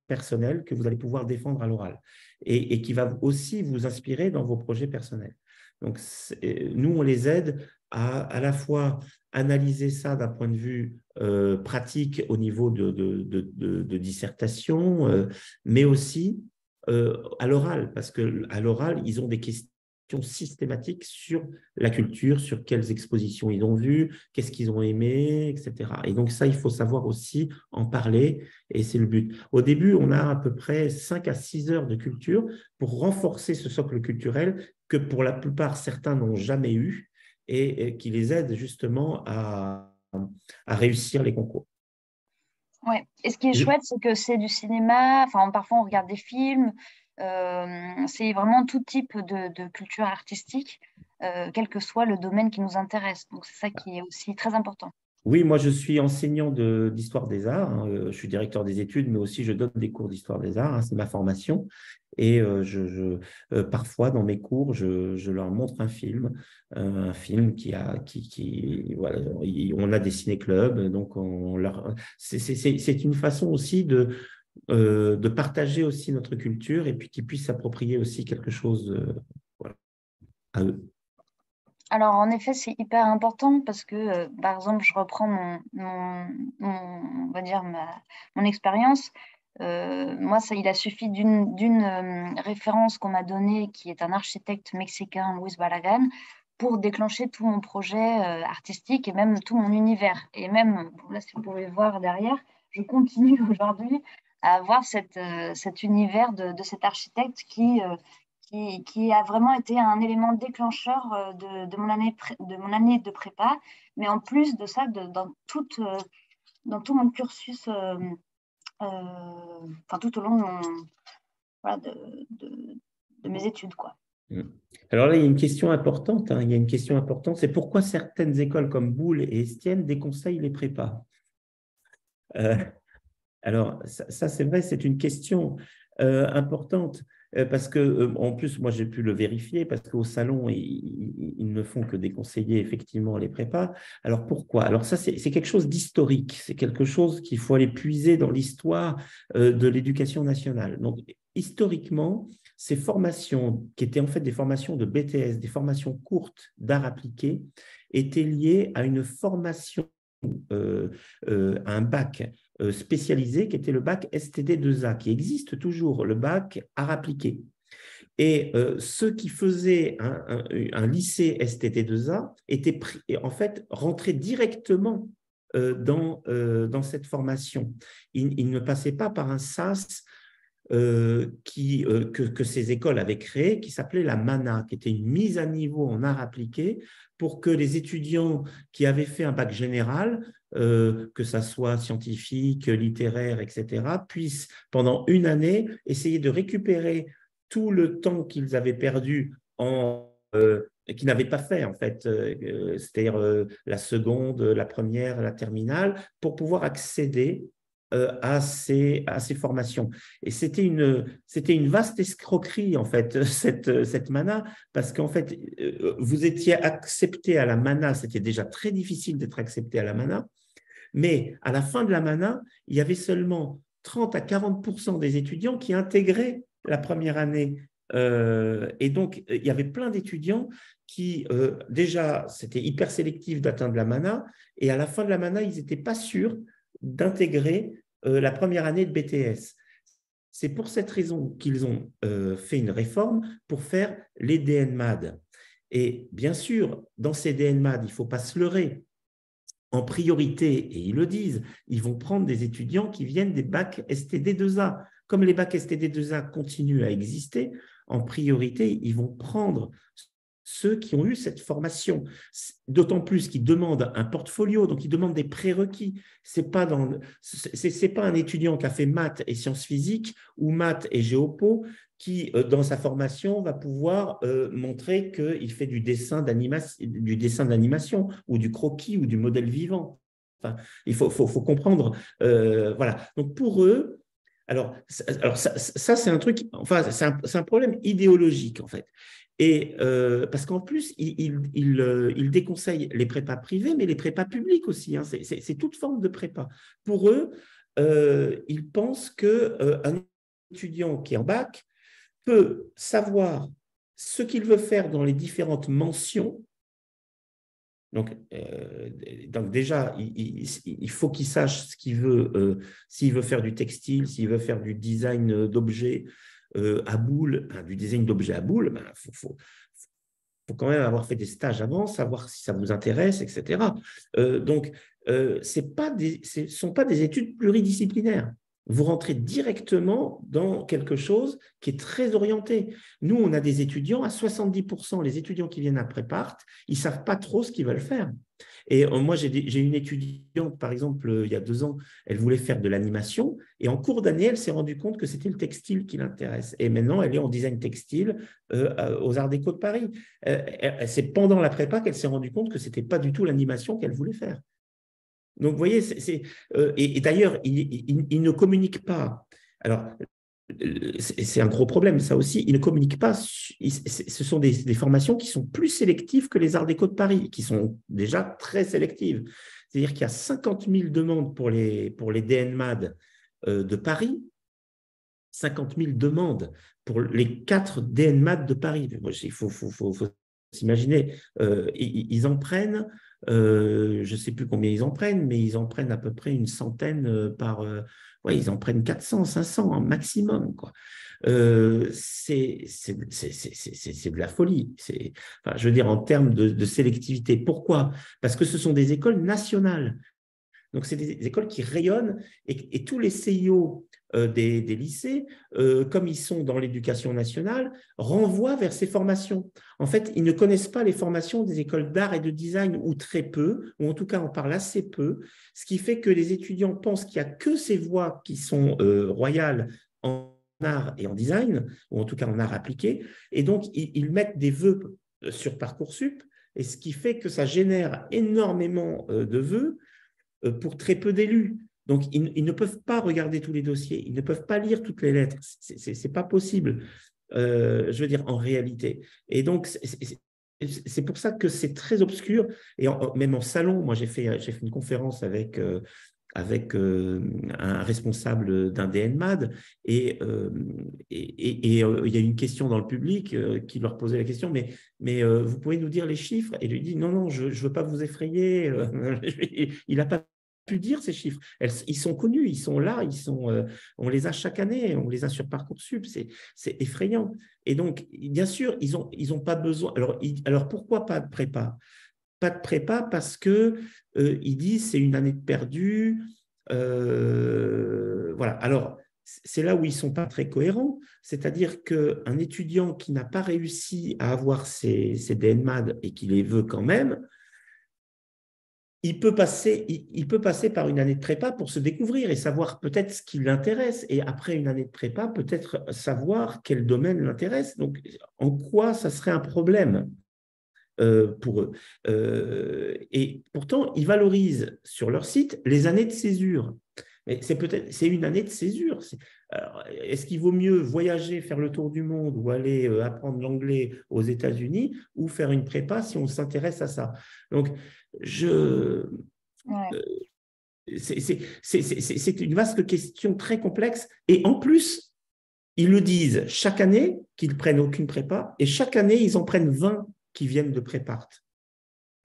personnelle que vous allez pouvoir défendre à l'oral et qui va aussi vous inspirer dans vos projets personnels. Donc, nous, on les aide à la fois analyser ça d'un point de vue pratique au niveau de dissertation, mais aussi à l'oral, parce qu'à l'oral, ils ont des questions systématiques sur la culture, sur quelles expositions ils ont vues, qu'est-ce qu'ils ont aimé, etc. Et donc ça, il faut savoir aussi en parler, et c'est le but. Au début, on a à peu près 5 à 6 heures de culture pour renforcer ce socle culturel que pour la plupart, certains n'ont jamais eu, et qui les aide justement à réussir les concours. Ouais. Et ce qui est chouette, c'est que c'est du cinéma, enfin, parfois on regarde des films, c'est vraiment tout type de culture artistique, quel que soit le domaine qui nous intéresse. Donc, c'est ça qui est aussi très important. Oui, moi je suis enseignant d'histoire des arts, hein. Je suis directeur des études, mais aussi je donne des cours d'histoire des arts, hein, c'est ma formation. Et parfois dans mes cours, je leur montre un film voilà, on a des ciné-clubs, donc c'est une façon aussi de partager aussi notre culture et puis qu'ils puissent s'approprier aussi quelque chose voilà, à eux. Alors, en effet, c'est hyper important parce que, par exemple, je reprends on va dire mon expérience. Moi, il a suffi d'une référence qu'on m'a donnée, qui est un architecte mexicain, Luis Barragán, pour déclencher tout mon projet artistique et même tout mon univers. Et même, bon, là, si vous pouvez voir derrière, je continue aujourd'hui à avoir cet univers de cet architecte qui a vraiment été un élément déclencheur de mon année de prépa, mais en plus de ça, dans tout mon cursus, enfin tout au long de, voilà, de mes études, quoi. Mm. Alors là, il y a une question importante, hein. Il y a une question importante, c'est pourquoi certaines écoles comme Boulle et Estienne déconseillent les prépas. Euh, alors, ça c'est vrai, c'est une question importante parce que, en plus, moi j'ai pu le vérifier parce qu'au salon, ils ne font que déconseiller effectivement les prépas. Alors pourquoi? Alors ça, c'est quelque chose d'historique, c'est quelque chose qu'il faut aller puiser dans l'histoire de l'éducation nationale. Donc, historiquement, ces formations, qui étaient en fait des formations de BTS, des formations courtes d'art appliqué, étaient liées à une formation, à un bac spécialisé qui était le bac STD2A, qui existe toujours, le bac art appliqué. Et ceux qui faisaient un lycée STD2A étaient en fait rentraient directement dans cette formation. Ils ne passaient pas par un SAS que ces écoles avaient créé, qui s'appelait la MANA, qui était une mise à niveau en art appliqué pour que les étudiants qui avaient fait un bac général, que ça soit scientifique, littéraire, etc., puissent pendant une année essayer de récupérer tout le temps qu'ils avaient perdu qui n'avaient pas fait en fait, c'est-à-dire la seconde, la première, la terminale, pour pouvoir accéder à ces formations. Et c'était une vaste escroquerie, en fait, cette MANA, parce qu'en fait, vous étiez accepté à la MANA, c'était déjà très difficile d'être accepté à la MANA, mais à la fin de la MANA, il y avait seulement 30 à 40% des étudiants qui intégraient la première année. Et donc, il y avait plein d'étudiants qui, déjà, c'était hyper sélectif d'atteindre la MANA, et à la fin de la MANA, ils n'étaient pas sûrs d'intégrer la première année de BTS. C'est pour cette raison qu'ils ont fait une réforme pour faire les DNMAD. Et bien sûr, dans ces DNMAD, il ne faut pas se leurrer. En priorité, et ils le disent, ils vont prendre des étudiants qui viennent des bacs STD2A. Comme les bacs STD2A continuent à exister, en priorité, ils vont prendre ceux qui ont eu cette formation, d'autant plus qu'ils demandent un portfolio, donc ils demandent des prérequis. C'est pas un étudiant qui a fait maths et sciences physiques ou maths et géopo qui, dans sa formation, va pouvoir montrer qu'il fait du dessin d'animation ou du croquis ou du modèle vivant. Enfin, il faut comprendre. Voilà. Donc pour eux, alors ça c'est un truc, enfin c'est un problème idéologique en fait. Et parce qu'en plus, il déconseille les prépas privés, mais les prépas publics aussi. Hein, c'est toute forme de prépa. Pour eux, ils pensent qu'un étudiant qui est en bac peut savoir ce qu'il veut faire dans les différentes mentions. Donc déjà, il faut qu'il sache ce qu'il veut, s'il veut faire du textile, s'il veut faire du design d'objets à boule, du design d'objets à boule, ben, faut quand même avoir fait des stages avant, savoir si ça vous intéresse, etc. Donc, ce ne sont pas des études pluridisciplinaires. Vous rentrez directement dans quelque chose qui est très orienté. Nous, on a des étudiants, à 70%, les étudiants qui viennent après PART, ils ne savent pas trop ce qu'ils veulent faire. Et moi, j'ai une étudiante, par exemple, il y a 2 ans, elle voulait faire de l'animation, et en cours d'année, elle s'est rendue compte que c'était le textile qui l'intéresse. Et maintenant, elle est en design textile aux Arts Déco de Paris. C'est pendant la prépa qu'elle s'est rendue compte que ce n'était pas du tout l'animation qu'elle voulait faire. Donc, vous voyez, et d'ailleurs, ils ne communiquent pas. Alors, c'est un gros problème, ça aussi. Ils ne communiquent pas. Ce sont des formations qui sont plus sélectives que les Arts Déco de Paris, qui sont déjà très sélectives. C'est-à-dire qu'il y a 50 000 demandes pour les DNMAD de Paris, 50 000 demandes pour les 4 DNMAD de Paris. Il faut s'imaginer, ils en prennent, je ne sais plus combien ils en prennent, mais ils en prennent à peu près une centaine ils en prennent 400, 500 en maximum, quoi. C'est de la folie. Enfin, je veux dire, en termes de sélectivité. Pourquoi? Parce que ce sont des écoles nationales. Donc, c'est des écoles qui rayonnent et tous les CIO des lycées, comme ils sont dans l'éducation nationale, renvoient vers ces formations. En fait, ils ne connaissent pas les formations des écoles d'art et de design, ou très peu, ou en tout cas, on parle assez peu, ce qui fait que les étudiants pensent qu'il n'y a que ces voies qui sont royales en art et en design, ou en tout cas en art appliqué, et donc ils mettent des vœux sur Parcoursup, et ce qui fait que ça génère énormément de vœux pour très peu d'élus. Donc, ils ne peuvent pas regarder tous les dossiers, ils ne peuvent pas lire toutes les lettres. Ce n'est pas possible, je veux dire, en réalité. Et donc, c'est pour ça que c'est très obscur. Et même en salon, moi, j'ai fait une conférence avec un responsable d'un DNMAD, et il y a une question dans le public qui leur posait la question, mais vous pouvez nous dire les chiffres? Et lui dit, non, je ne veux pas vous effrayer. Il n'a pas pu dire ces chiffres. Ils sont connus, ils sont là, on les a chaque année, on les a sur Parcoursup, c'est effrayant. Et donc, bien sûr, ils ont pas besoin. Alors pourquoi pas de prépa? Pas de prépa parce que ils disent c'est une année de perdu. Voilà. Alors, c'est là où ils ne sont pas très cohérents. C'est-à-dire qu'un étudiant qui n'a pas réussi à avoir ses DNMAD et qui les veut quand même, il peut passer par une année de prépa pour se découvrir et savoir peut-être ce qui l'intéresse. Et après une année de prépa, peut-être savoir quel domaine l'intéresse. Donc, en quoi ça serait un problème pour eux? Et pourtant, ils valorisent sur leur site les années de césure. Mais c'est une année de césure. Est-ce qu'il vaut mieux voyager, faire le tour du monde ou aller apprendre l'anglais aux États-Unis ou faire une prépa si on s'intéresse à ça? Donc, Ouais. c'est une vaste question très complexe. Et en plus, ils le disent chaque année qu'ils prennent aucune prépa et chaque année, ils en prennent 20 qui viennent de Prépart.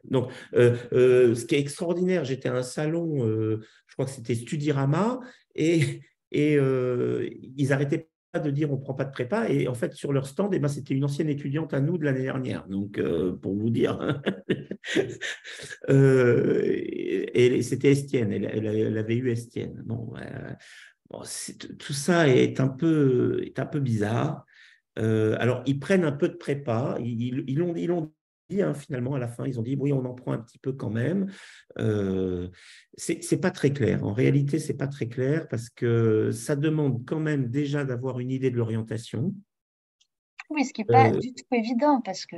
Donc, ce qui est extraordinaire, j'étais à un salon, je crois que c'était Studirama, et ils n'arrêtaient pas de dire on ne prend pas de prépa. Et en fait, sur leur stand, eh ben, c'était une ancienne étudiante à nous de l'année dernière. Donc, pour vous dire. Et c'était Estienne, elle avait eu Estienne. Bon, tout ça est un peu bizarre. Alors, ils prennent un peu de prépa. Ils l'ont dit, hein, finalement, à la fin, ils ont dit, oui, on en prend un petit peu quand même. C'est pas très clair. En réalité, c'est pas très clair parce que ça demande quand même déjà d'avoir une idée de l'orientation. Oui, ce qui n'est pas Euh, du tout évident parce que…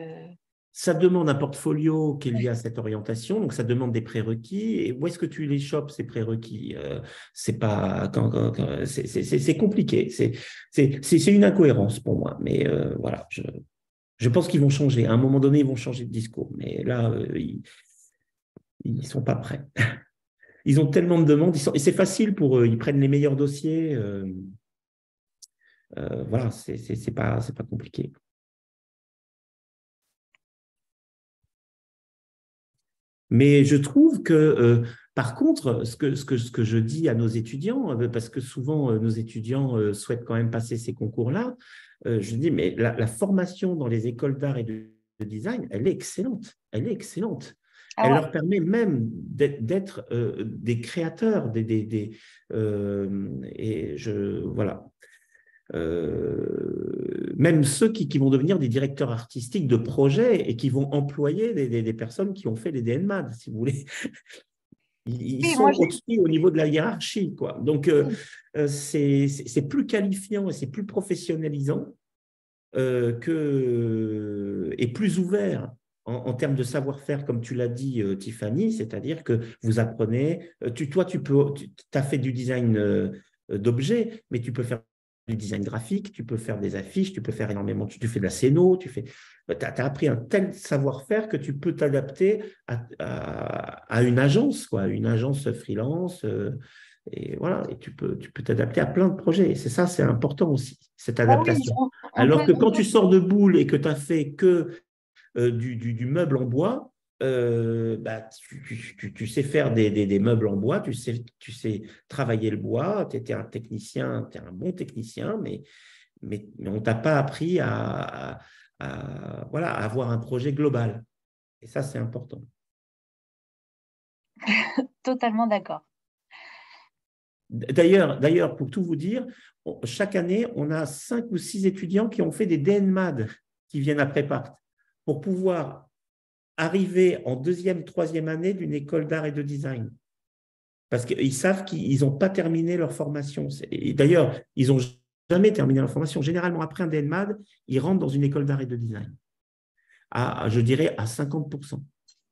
Ça demande un portfolio qui est lié à cette orientation, donc ça demande des prérequis. Et où est-ce que tu les chopes, ces prérequis? C'est pas, c'est compliqué. C'est une incohérence pour moi. Mais voilà, je pense qu'ils vont changer. À un moment donné, ils vont changer de discours. Mais là, ils ne sont pas prêts. Ils ont tellement de demandes. Et c'est facile pour eux. Ils prennent les meilleurs dossiers. Voilà, c'est pas compliqué. Mais je trouve que, par contre, ce que je dis à nos étudiants, parce que souvent nos étudiants souhaitent quand même passer ces concours-là, je dis, mais la formation dans les écoles d'art et de design, elle est excellente. Elle est excellente. Ah Elle ouais. leur permet même d'être des créateurs, et voilà. Même ceux qui vont devenir des directeurs artistiques de projets et qui vont employer des personnes qui ont fait les DNMAD, si vous voulez. Ils Oui, sont au-dessus au niveau de la hiérarchie, quoi. Donc, c'est plus qualifiant et c'est plus professionnalisant et plus ouvert en termes de savoir-faire, comme tu l'as dit, Tiffany, c'est-à-dire que vous apprenez, tu as fait du design d'objets, mais tu peux faire du design graphique, tu peux faire des affiches, tu peux faire énormément, tu fais de la scéno, tu as appris un tel savoir-faire que tu peux t'adapter à une agence, quoi, une agence freelance. Et voilà, et tu peux t'adapter à plein de projets. Et c'est ça, c'est important aussi, cette ah oui, adaptation. on Alors peut, que on quand peut… tu sors de boule et que tu as fait que du meuble en bois, bah, tu sais faire des meubles en bois, tu sais travailler le bois, tu étais un technicien, tu es un bon technicien, mais on ne t'a pas appris voilà, à avoir un projet global. Et ça, c'est important. Totalement d'accord. D'ailleurs, pour tout vous dire, chaque année, on a 5 ou 6 étudiants qui ont fait des DNMAD qui viennent à Prépart pour pouvoir arriver en deuxième, troisième année d'une école d'art et de design. Parce qu'ils savent qu'ils n'ont pas terminé leur formation. D'ailleurs, ils n'ont jamais terminé leur formation. Généralement, après un DNMAD, ils rentrent dans une école d'art et de design. Je dirais à 50%,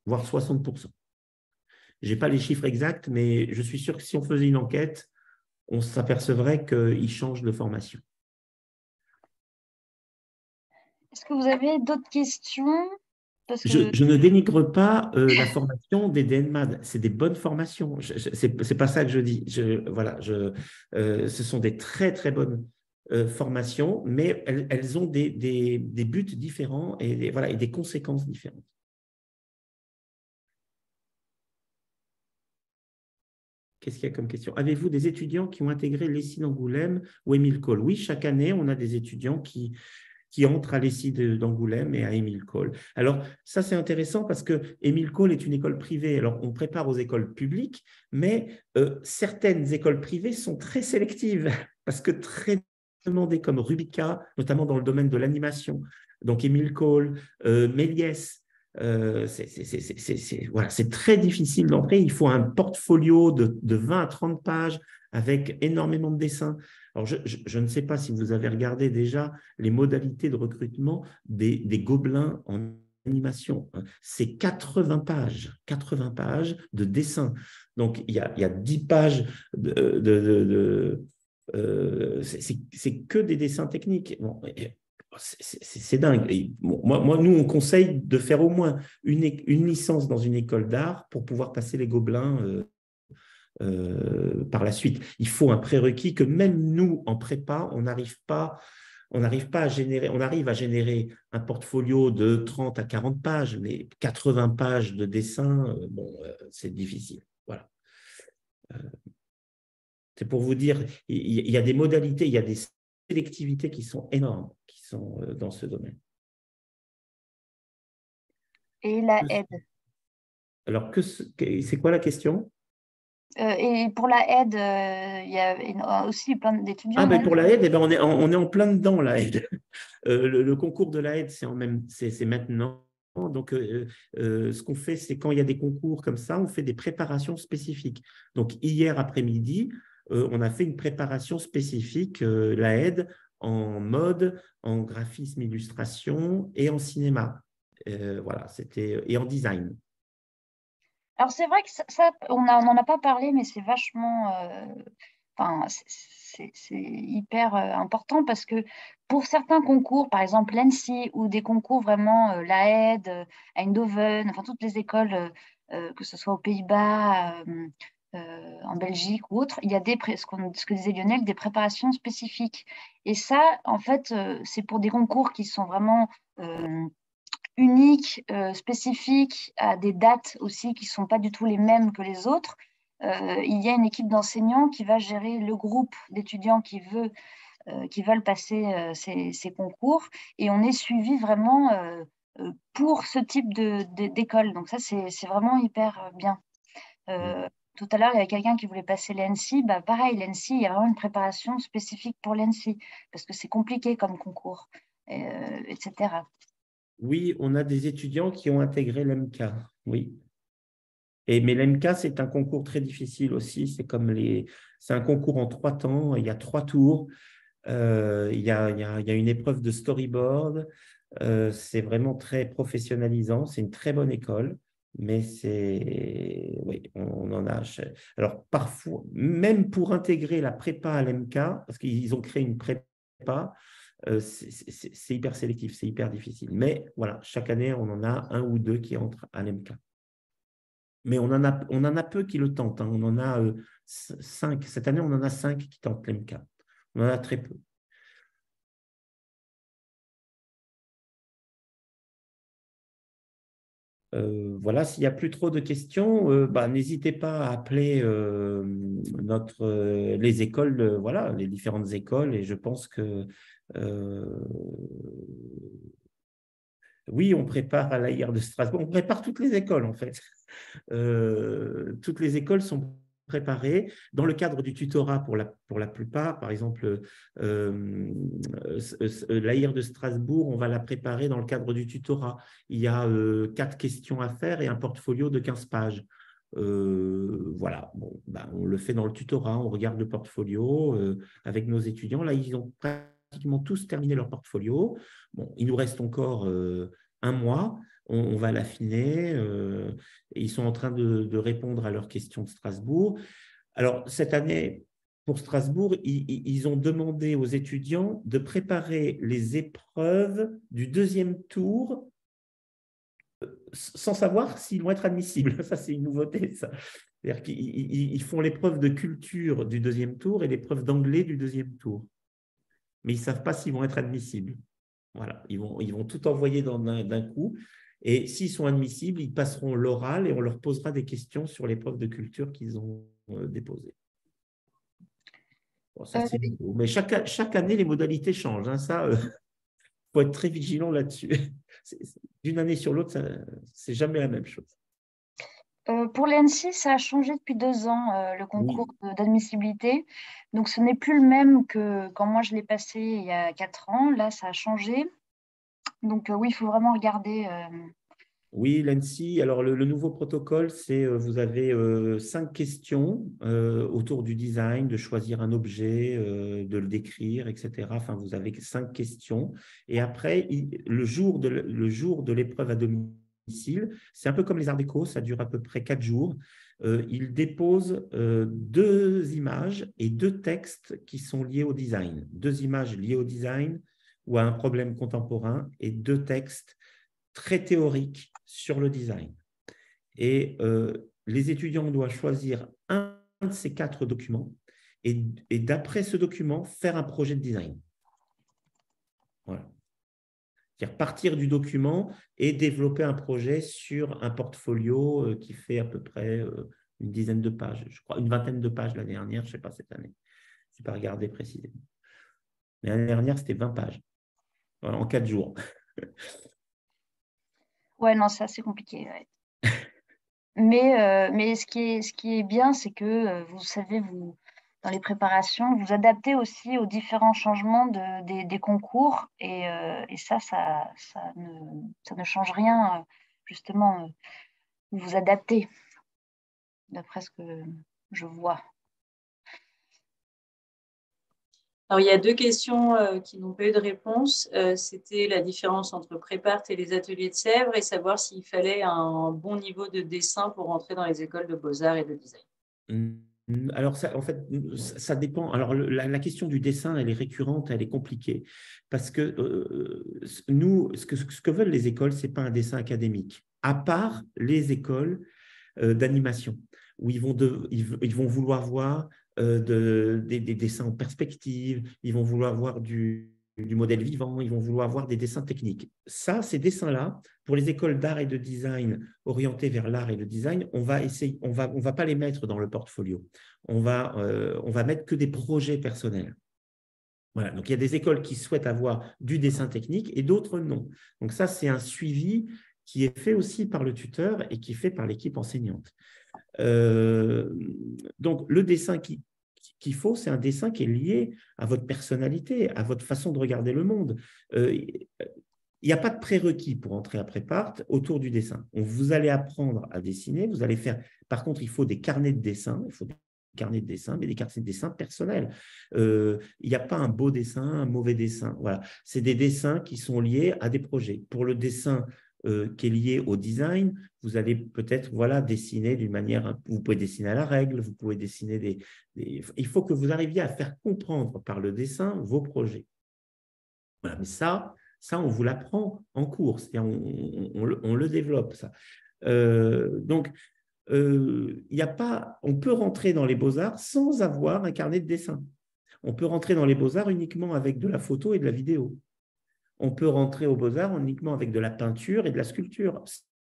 voire 60%. Je n'ai pas les chiffres exacts, mais je suis sûr que si on faisait une enquête, on s'apercevrait qu'ils changent de formation. Est-ce que vous avez d'autres questions? Parce que… Je ne dénigre pas la formation des DNMAD. C'est des bonnes formations. Ce n'est pas ça que je dis. Voilà, ce sont des très, très bonnes formations, mais elles ont des buts différents voilà, et des conséquences différentes. Qu'est-ce qu'il y a comme question? Avez-vous des étudiants qui ont intégré l'ESSI d'Angoulême ou Émile Cole? Oui, chaque année, on a des étudiants qui entrent à l'ESSI d'Angoulême et à Émile Cole. Alors, ça, c'est intéressant parce que Émile Cole est une école privée. Alors, on prépare aux écoles publiques, mais certaines écoles privées sont très sélectives parce que très demandées, comme Rubica, notamment dans le domaine de l'animation. Donc, Émile Cole, Méliès, voilà, c'est très difficile d'entrer. Il faut un portfolio de 20 à 30 pages avec énormément de dessins. Alors, je ne sais pas si vous avez regardé déjà les modalités de recrutement des Gobelins en animation, hein. C'est 80 pages de dessin. Donc, il y a 10 pages c'est que des dessins techniques. Bon, c'est dingue. Et bon, nous, on conseille de faire au moins une licence dans une école d'art pour pouvoir passer les Gobelins par la suite. Il faut un prérequis que même nous, en prépa, on n'arrive pas à générer, on arrive à générer un portfolio de 30 à 40 pages, mais 80 pages de dessin, c'est difficile. Voilà. C'est pour vous dire, il y a des modalités, il y a des sélectivités qui sont énormes, qui sont dans ce domaine. Et la aide. Alors, c'est quoi la question? Et pour la aide, il y a aussi plein d'étudiants. Ah, ben pour la aide, eh ben on est en plein dedans, la aide. Le concours de la aide, c'est maintenant. Donc, ce qu'on fait, c'est quand il y a des concours comme ça, on fait des préparations spécifiques. Donc, hier après-midi, on a fait une préparation spécifique, la aide, en mode, en graphisme, illustration et en cinéma. Voilà, et en design. Alors, c'est vrai que ça on n'en a pas parlé, mais c'est vachement. Enfin, c'est hyper important parce que pour certains concours, par exemple l'ENSI ou des concours vraiment la Aide, Eindhoven, enfin toutes les écoles, que ce soit aux Pays-Bas, en Belgique ou autre, il y a ce que disait Lionel, des préparations spécifiques. Et ça, en fait, c'est pour des concours qui sont vraiment uniques, spécifiques, à des dates aussi qui ne sont pas du tout les mêmes que les autres. Il y a une équipe d'enseignants qui va gérer le groupe d'étudiants qui veulent passer ces concours et on est suivi vraiment pour ce type d'école. Donc ça, c'est vraiment hyper bien. Tout à l'heure, il y avait quelqu'un qui voulait passer l'ENSI. Bah, pareil, l'ENSI, il y a vraiment une préparation spécifique pour l'ENSI parce que c'est compliqué comme concours, etc. Oui, on a des étudiants qui ont intégré l'MK, oui. Mais l'MK, c'est un concours très difficile aussi. C'est un concours en 3 temps. Il y a 3 tours. Il y a une épreuve de storyboard. C'est vraiment très professionnalisant. C'est une très bonne école. Mais oui, on en a. Alors, parfois, même pour intégrer la prépa à l'MK, parce qu'ils ont créé une prépa, c'est hyper sélectif, c'est hyper difficile. Mais voilà, chaque année, on en a un ou deux qui entrent à l'MK. Mais on en a peu qui le tentent, hein. On en a 5. Cette année, on en a 5 qui tentent l'MK. On en a très peu. Voilà, s'il n'y a plus trop de questions, n'hésitez pas à appeler les écoles, voilà, les différentes écoles. Et je pense que oui, on prépare à l'AIR de Strasbourg. On prépare toutes les écoles, en fait. Toutes les écoles sont préparées dans le cadre du tutorat pour la plupart. Par exemple, l'AIR de Strasbourg, on va la préparer dans le cadre du tutorat. Il y a 4 questions à faire et un portfolio de 15 pages. Voilà, bon, on le fait dans le tutorat, on regarde le portfolio avec nos étudiants. Là, ils ont pratiquement tous terminé leur portfolio. Bon, il nous reste encore un mois. On va l'affiner. Ils sont en train de répondre à leurs questions de Strasbourg. Alors, cette année, pour Strasbourg, ils ont demandé aux étudiants de préparer les épreuves du 2e tour sans savoir s'ils vont être admissibles. Ça, c'est une nouveauté, ça. C'est-à-dire qu'ils font l'épreuve de culture du 2e tour et l'épreuve d'anglais du 2e tour. Mais ils ne savent pas s'ils vont être admissibles. Voilà, ils vont tout envoyer d'un coup. Et s'ils sont admissibles, ils passeront l'oral et on leur posera des questions sur l'épreuve de culture qu'ils ont déposée. Bon, ça, c'est nouveau. Mais chaque année, les modalités changent, hein. Ça, faut être très vigilant là-dessus. D'une année sur l'autre, c'est jamais la même chose. Pour l'ENSI, ça a changé depuis 2 ans, le concours Oui. d'admissibilité. Donc, ce n'est plus le même que quand moi je l'ai passé il y a 4 ans. Là, ça a changé. Donc, oui, il faut vraiment regarder Oui, l'ANSSI. Alors, le nouveau protocole, c'est vous avez 5 questions autour du design, de choisir un objet, de le décrire, etc. Enfin, vous avez 5 questions. Et après, le jour de l'épreuve à domicile, c'est un peu comme les arts déco, ça dure à peu près 4 jours. Il dépose 2 images et 2 textes qui sont liés au design. 2 images liées au design ou à un problème contemporain et 2 textes très théorique sur le design. Et les étudiants doivent choisir un de ces 4 documents et d'après ce document, faire un projet de design. Voilà. C'est-à-dire partir du document et développer un projet sur un portfolio qui fait à peu près une dizaine de pages. Je crois une vingtaine de pages l'année dernière, je ne sais pas cette année. Je n'ai pas regardé précisément. Mais l'année dernière, c'était 20 pages voilà, en 4 jours. Ouais, non, c'est assez compliqué. Ouais. Mais ce qui est bien, c'est que vous savez, vous, dans les préparations, vous adaptez aussi aux différents changements des concours. Et ça ne change rien, justement, vous vous adaptez, d'après ce que je vois. Alors, il y a 2 questions qui n'ont pas eu de réponse. C'était la différence entre Prépart et les ateliers de Sèvres et savoir s'il fallait un bon niveau de dessin pour rentrer dans les écoles de beaux-arts et de design. Alors, en fait, ça dépend. Alors, la question du dessin, elle est récurrente, elle est compliquée. Parce que nous, ce que veulent les écoles, ce n'est pas un dessin académique. À part les écoles d'animation, où ils vont vouloir voir des dessins en perspective, ils vont vouloir voir du modèle vivant, ils vont vouloir voir des dessins techniques. Ça, ces dessins-là, pour les écoles d'art et de design orientées vers l'art et le design, on va pas les mettre dans le portfolio. On va mettre que des projets personnels. Voilà. Donc, il y a des écoles qui souhaitent avoir du dessin technique et d'autres non. Donc, ça, c'est un suivi qui est fait aussi par le tuteur et qui est fait par l'équipe enseignante. Donc, le dessin qu'il faut, c'est un dessin qui est lié à votre personnalité, à votre façon de regarder le monde. Il n'y a pas de prérequis pour entrer à Prépart autour du dessin. Vous allez apprendre à dessiner, vous allez faire… Par contre, il faut des carnets de dessin, il faut des carnets de dessin, mais des carnets de dessin personnels. Il n'y a pas un beau dessin, un mauvais dessin. Voilà. C'est des dessins qui sont liés à des projets. Pour le dessin qui est lié au design, vous allez peut-être dessiner d'une manière… Vous pouvez dessiner à la règle, vous pouvez dessiner il faut que vous arriviez à faire comprendre par le dessin vos projets. Voilà. Mais ça, on vous l'apprend en cours, c'est-à-dire on le développe, ça. Donc, on peut rentrer dans les beaux-arts sans avoir un carnet de dessin. On peut rentrer dans les beaux-arts uniquement avec de la photo et de la vidéo. On peut rentrer aux beaux-arts uniquement avec de la peinture et de la sculpture,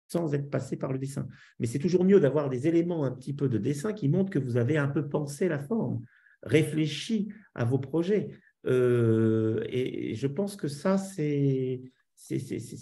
sans être passé par le dessin. Mais c'est toujours mieux d'avoir des éléments un petit peu de dessin qui montrent que vous avez un peu pensé la forme, réfléchi à vos projets. Et je pense que ça, c'est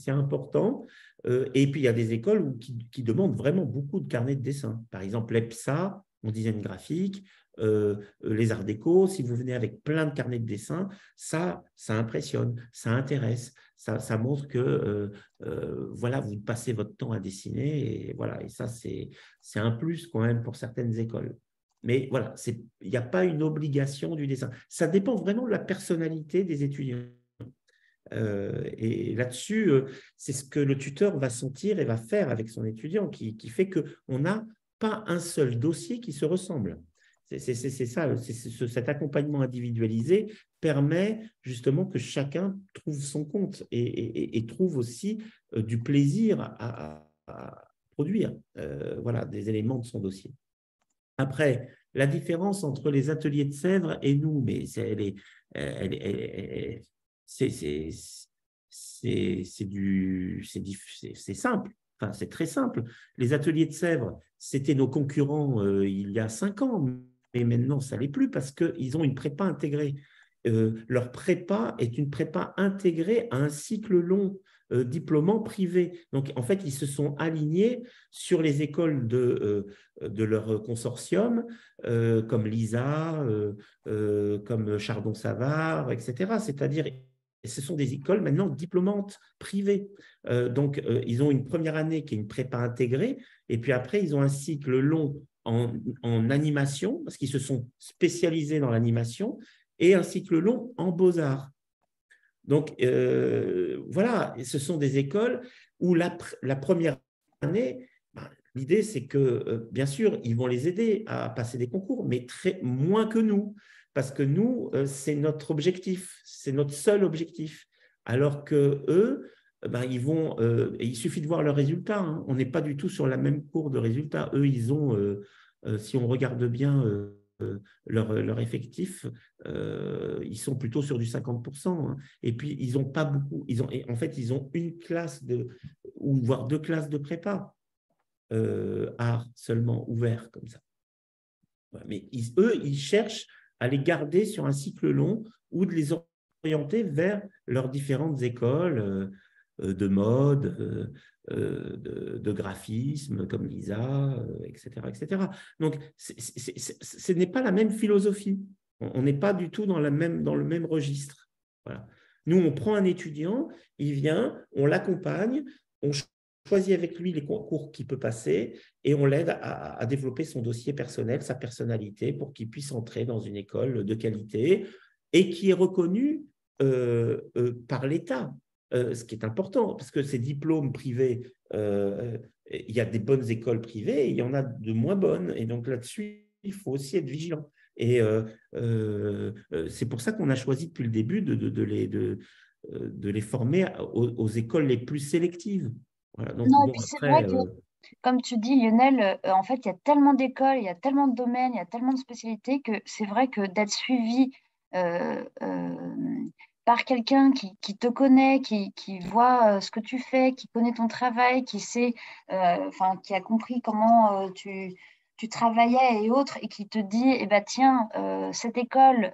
important. Et puis, il y a des écoles qui demandent vraiment beaucoup de carnets de dessin. Par exemple, l'EPSA, en design graphique, les arts déco, si vous venez avec plein de carnets de dessin, ça impressionne, ça intéresse, ça montre que vous passez votre temps à dessiner et ça, c'est un plus quand même pour certaines écoles. Mais voilà, il n'y a pas une obligation du dessin. Ça dépend vraiment de la personnalité des étudiants. Et là-dessus, c'est ce que le tuteur va sentir et va faire avec son étudiant, qui fait qu'on n'a pas un seul dossier qui se ressemble. C'est ça, cet accompagnement individualisé permet justement que chacun trouve son compte et trouve aussi du plaisir à produire des éléments de son dossier. Après, la différence entre les ateliers de Sèvres et nous, mais c'est simple, enfin, c'est très simple. Les ateliers de Sèvres, c'était nos concurrents il y a 5 ans, mais maintenant, ça ne l'est plus parce qu'ils ont une prépa intégrée. Leur prépa est une prépa intégrée à un cycle long diplômant privé. Donc, en fait, ils se sont alignés sur les écoles de leur consortium, comme l'ISA, comme Chardon-Savart, etc. C'est-à-dire, ce sont des écoles maintenant diplômantes privées. Donc, ils ont une première année qui est une prépa intégrée, et puis après, ils ont un cycle long en animation, parce qu'ils se sont spécialisés dans l'animation, et un cycle long en beaux-arts. Donc, voilà, ce sont des écoles où la première année, ben, l'idée, c'est que, bien sûr, ils vont les aider à passer des concours, mais moins que nous, parce que nous, c'est notre objectif, c'est notre seul objectif. Alors que eux, ben, il suffit de voir leurs résultats, hein. On n'est pas du tout sur la même courbe de résultats. Eux, ils ont, si on regarde bien leur effectif, ils sont plutôt sur du 50%, hein. Et puis, ils n'ont pas beaucoup. En fait, ils ont une classe ou voire 2 classes de prépa, art seulement, ouvert comme ça. Mais eux, ils cherchent à les garder sur un cycle long ou de les orienter vers leurs différentes écoles de mode, de graphisme comme Lisa, etc., etc. Donc, ce n'est pas la même philosophie. On n'est pas du tout dans le même registre. Voilà. Nous, on prend un étudiant, il vient, on l'accompagne, on choisit avec lui les concours qu'il peut passer et on l'aide à développer son dossier personnel, sa personnalité, pour qu'il puisse entrer dans une école de qualité et qui est reconnue par l'État. Ce qui est important, parce que ces diplômes privés, il y a des bonnes écoles privées et il y en a de moins bonnes. Et donc là-dessus, il faut aussi être vigilant. Et c'est pour ça qu'on a choisi depuis le début de les former aux écoles les plus sélectives. Voilà, donc, Non, et bon, puis c'est vrai après, que, comme tu dis, Lionel, en fait, il y a tellement d'écoles, il y a tellement de domaines, il y a tellement de spécialités que c'est vrai que d'être suivi euh, par quelqu'un qui te connaît, qui voit ce que tu fais, qui connaît ton travail, qui sait, enfin, qui a compris comment tu travaillais et autres, et qui te dit, eh ben, tiens, cette école,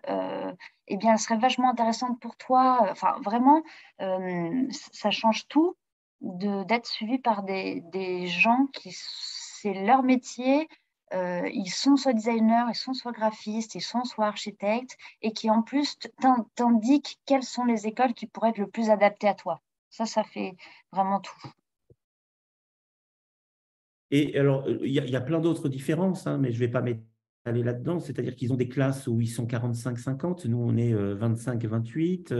eh bien, elle serait vachement intéressante pour toi. Enfin, vraiment, ça change tout d'être suivi par des gens qui, c'est leur métier, ils sont soit designers, ils sont soit graphistes, ils sont soit architectes, et qui en plus t'indiquent quelles sont les écoles qui pourraient être le plus adaptées à toi. Ça fait vraiment tout. et alors, il y a plein d'autres différences, hein, mais je ne vais pas m'étaler là-dedans. C'est-à-dire qu'ils ont des classes où ils sont 45-50, nous, on est 25-28.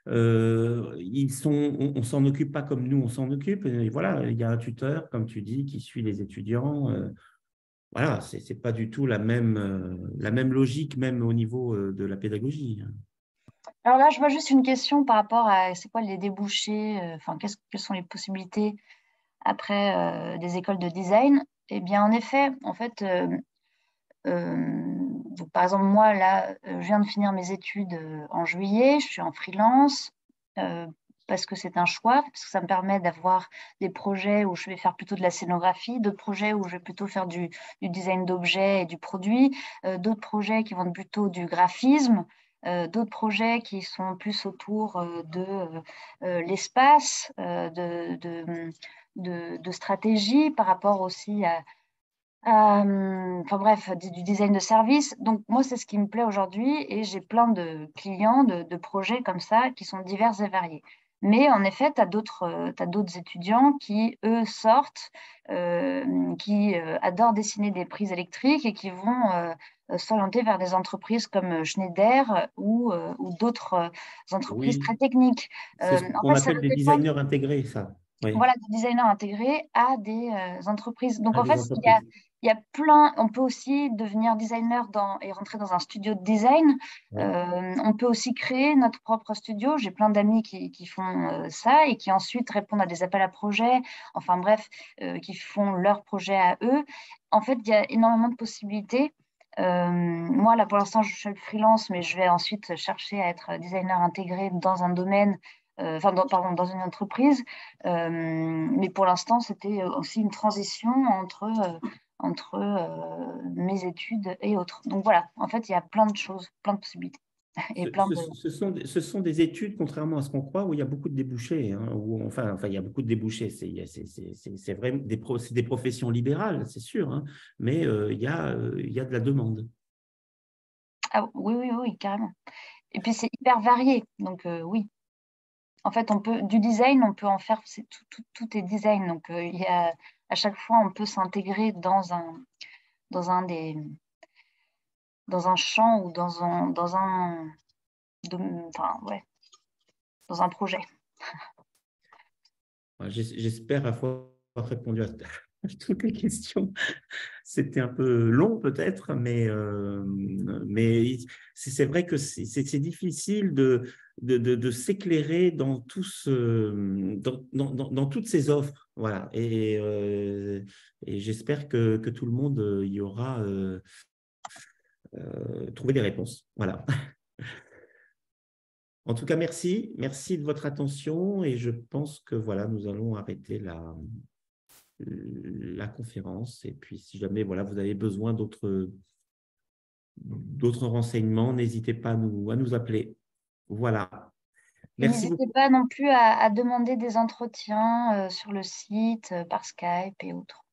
On ne s'en occupe pas comme nous, on s'en occupe. Et voilà, il y a un tuteur, comme tu dis, qui suit les étudiants. Voilà, ce n'est pas du tout la même logique, même au niveau de la pédagogie. Alors là, je vois juste une question par rapport à c'est quoi les débouchés, enfin, quelles sont les possibilités après des écoles de design. Eh bien, en effet, en fait, donc, par exemple, moi, là, je viens de finir mes études en juillet, je suis en freelance euh, parce que c'est un choix, parce que ça me permet d'avoir des projets où je vais faire plutôt de la scénographie, d'autres projets où je vais plutôt faire du design d'objets et du produit, d'autres projets qui vont être plutôt du graphisme, d'autres projets qui sont plus autour de l'espace, de stratégie par rapport aussi à enfin bref, du design de service. Donc moi, c'est ce qui me plaît aujourd'hui et j'ai plein de clients, de projets comme ça qui sont divers et variés. Mais en effet, tu as d'autres étudiants qui, eux, sortent, qui adorent dessiner des prises électriques et qui vont s'orienter vers des entreprises comme Schneider ou d'autres entreprises Oui, très techniques. c'est ce En qu'on fait, ça appelle va des dépendre, designers intégrés, ça. Oui, voilà, des designers intégrés à des entreprises. Donc à en des fait, entreprises. il y a plein, on peut aussi devenir designer et rentrer dans un studio de design. Oui. On peut aussi créer notre propre studio. J'ai plein d'amis qui font ça et qui ensuite répondent à des appels à projets, enfin bref, qui font leur projet à eux. En fait, il y a énormément de possibilités. Moi, là, pour l'instant, je suis freelance, mais je vais ensuite chercher à être designer intégré dans un domaine, enfin, pardon, dans une entreprise. Mais pour l'instant, c'était aussi une transition entre mes études et autres. Donc voilà, en fait, il y a plein de choses, plein de possibilités et Ce, plein ce- de... ce sont des études, contrairement à ce qu'on croit, où il y a beaucoup de débouchés, hein, il y a beaucoup de débouchés. C'est vrai, c'est des professions libérales, c'est sûr, hein, mais il y a de la demande. Ah, oui, oui, oui, carrément. Et puis c'est hyper varié, donc oui. En fait, du design, on peut en faire, tout est design. Donc, à chaque fois, on peut s'intégrer dans un champ ou enfin, ouais, dans un projet. J'espère avoir répondu à toutes les questions. C'était un peu long peut-être, mais c'est vrai que c'est difficile de s'éclairer dans, dans toutes ces offres. Voilà. Et j'espère que tout le monde y aura trouvé des réponses. Voilà. En tout cas, merci. Merci de votre attention et je pense que voilà, nous allons arrêter la conférence. Et puis, si jamais voilà, vous avez besoin d'autres renseignements, n'hésitez pas à nous appeler. Voilà. Merci N'hésitez beaucoup. pas non plus à demander des entretiens sur le site, par Skype et autres.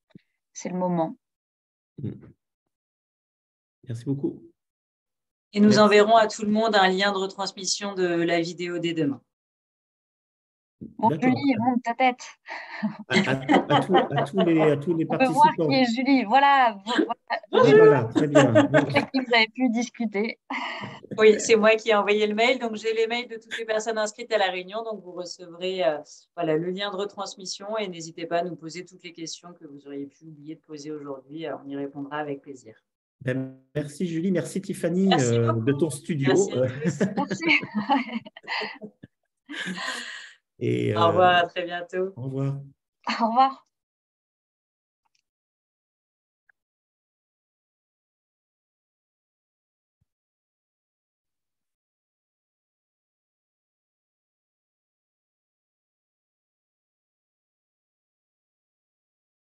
C'est le moment. Merci beaucoup. Et nous enverrons à tout le monde un lien de retransmission de la vidéo dès demain. Bon, Julie, monte ta tête. À tous les On peut voir participants. qui est Julie. Voilà. Voilà, très bien. Avec qui vous avez pu discuter. Oui, c'est moi qui ai envoyé le mail. Donc, j'ai les mails de toutes les personnes inscrites à la réunion. Donc, vous recevrez voilà, le lien de retransmission et n'hésitez pas à nous poser toutes les questions que vous auriez pu oublier de poser aujourd'hui. On y répondra avec plaisir. Merci Julie, merci Tiffany Merci de ton studio. Merci. Merci. Et, au revoir, à très bientôt. Au revoir. Au revoir.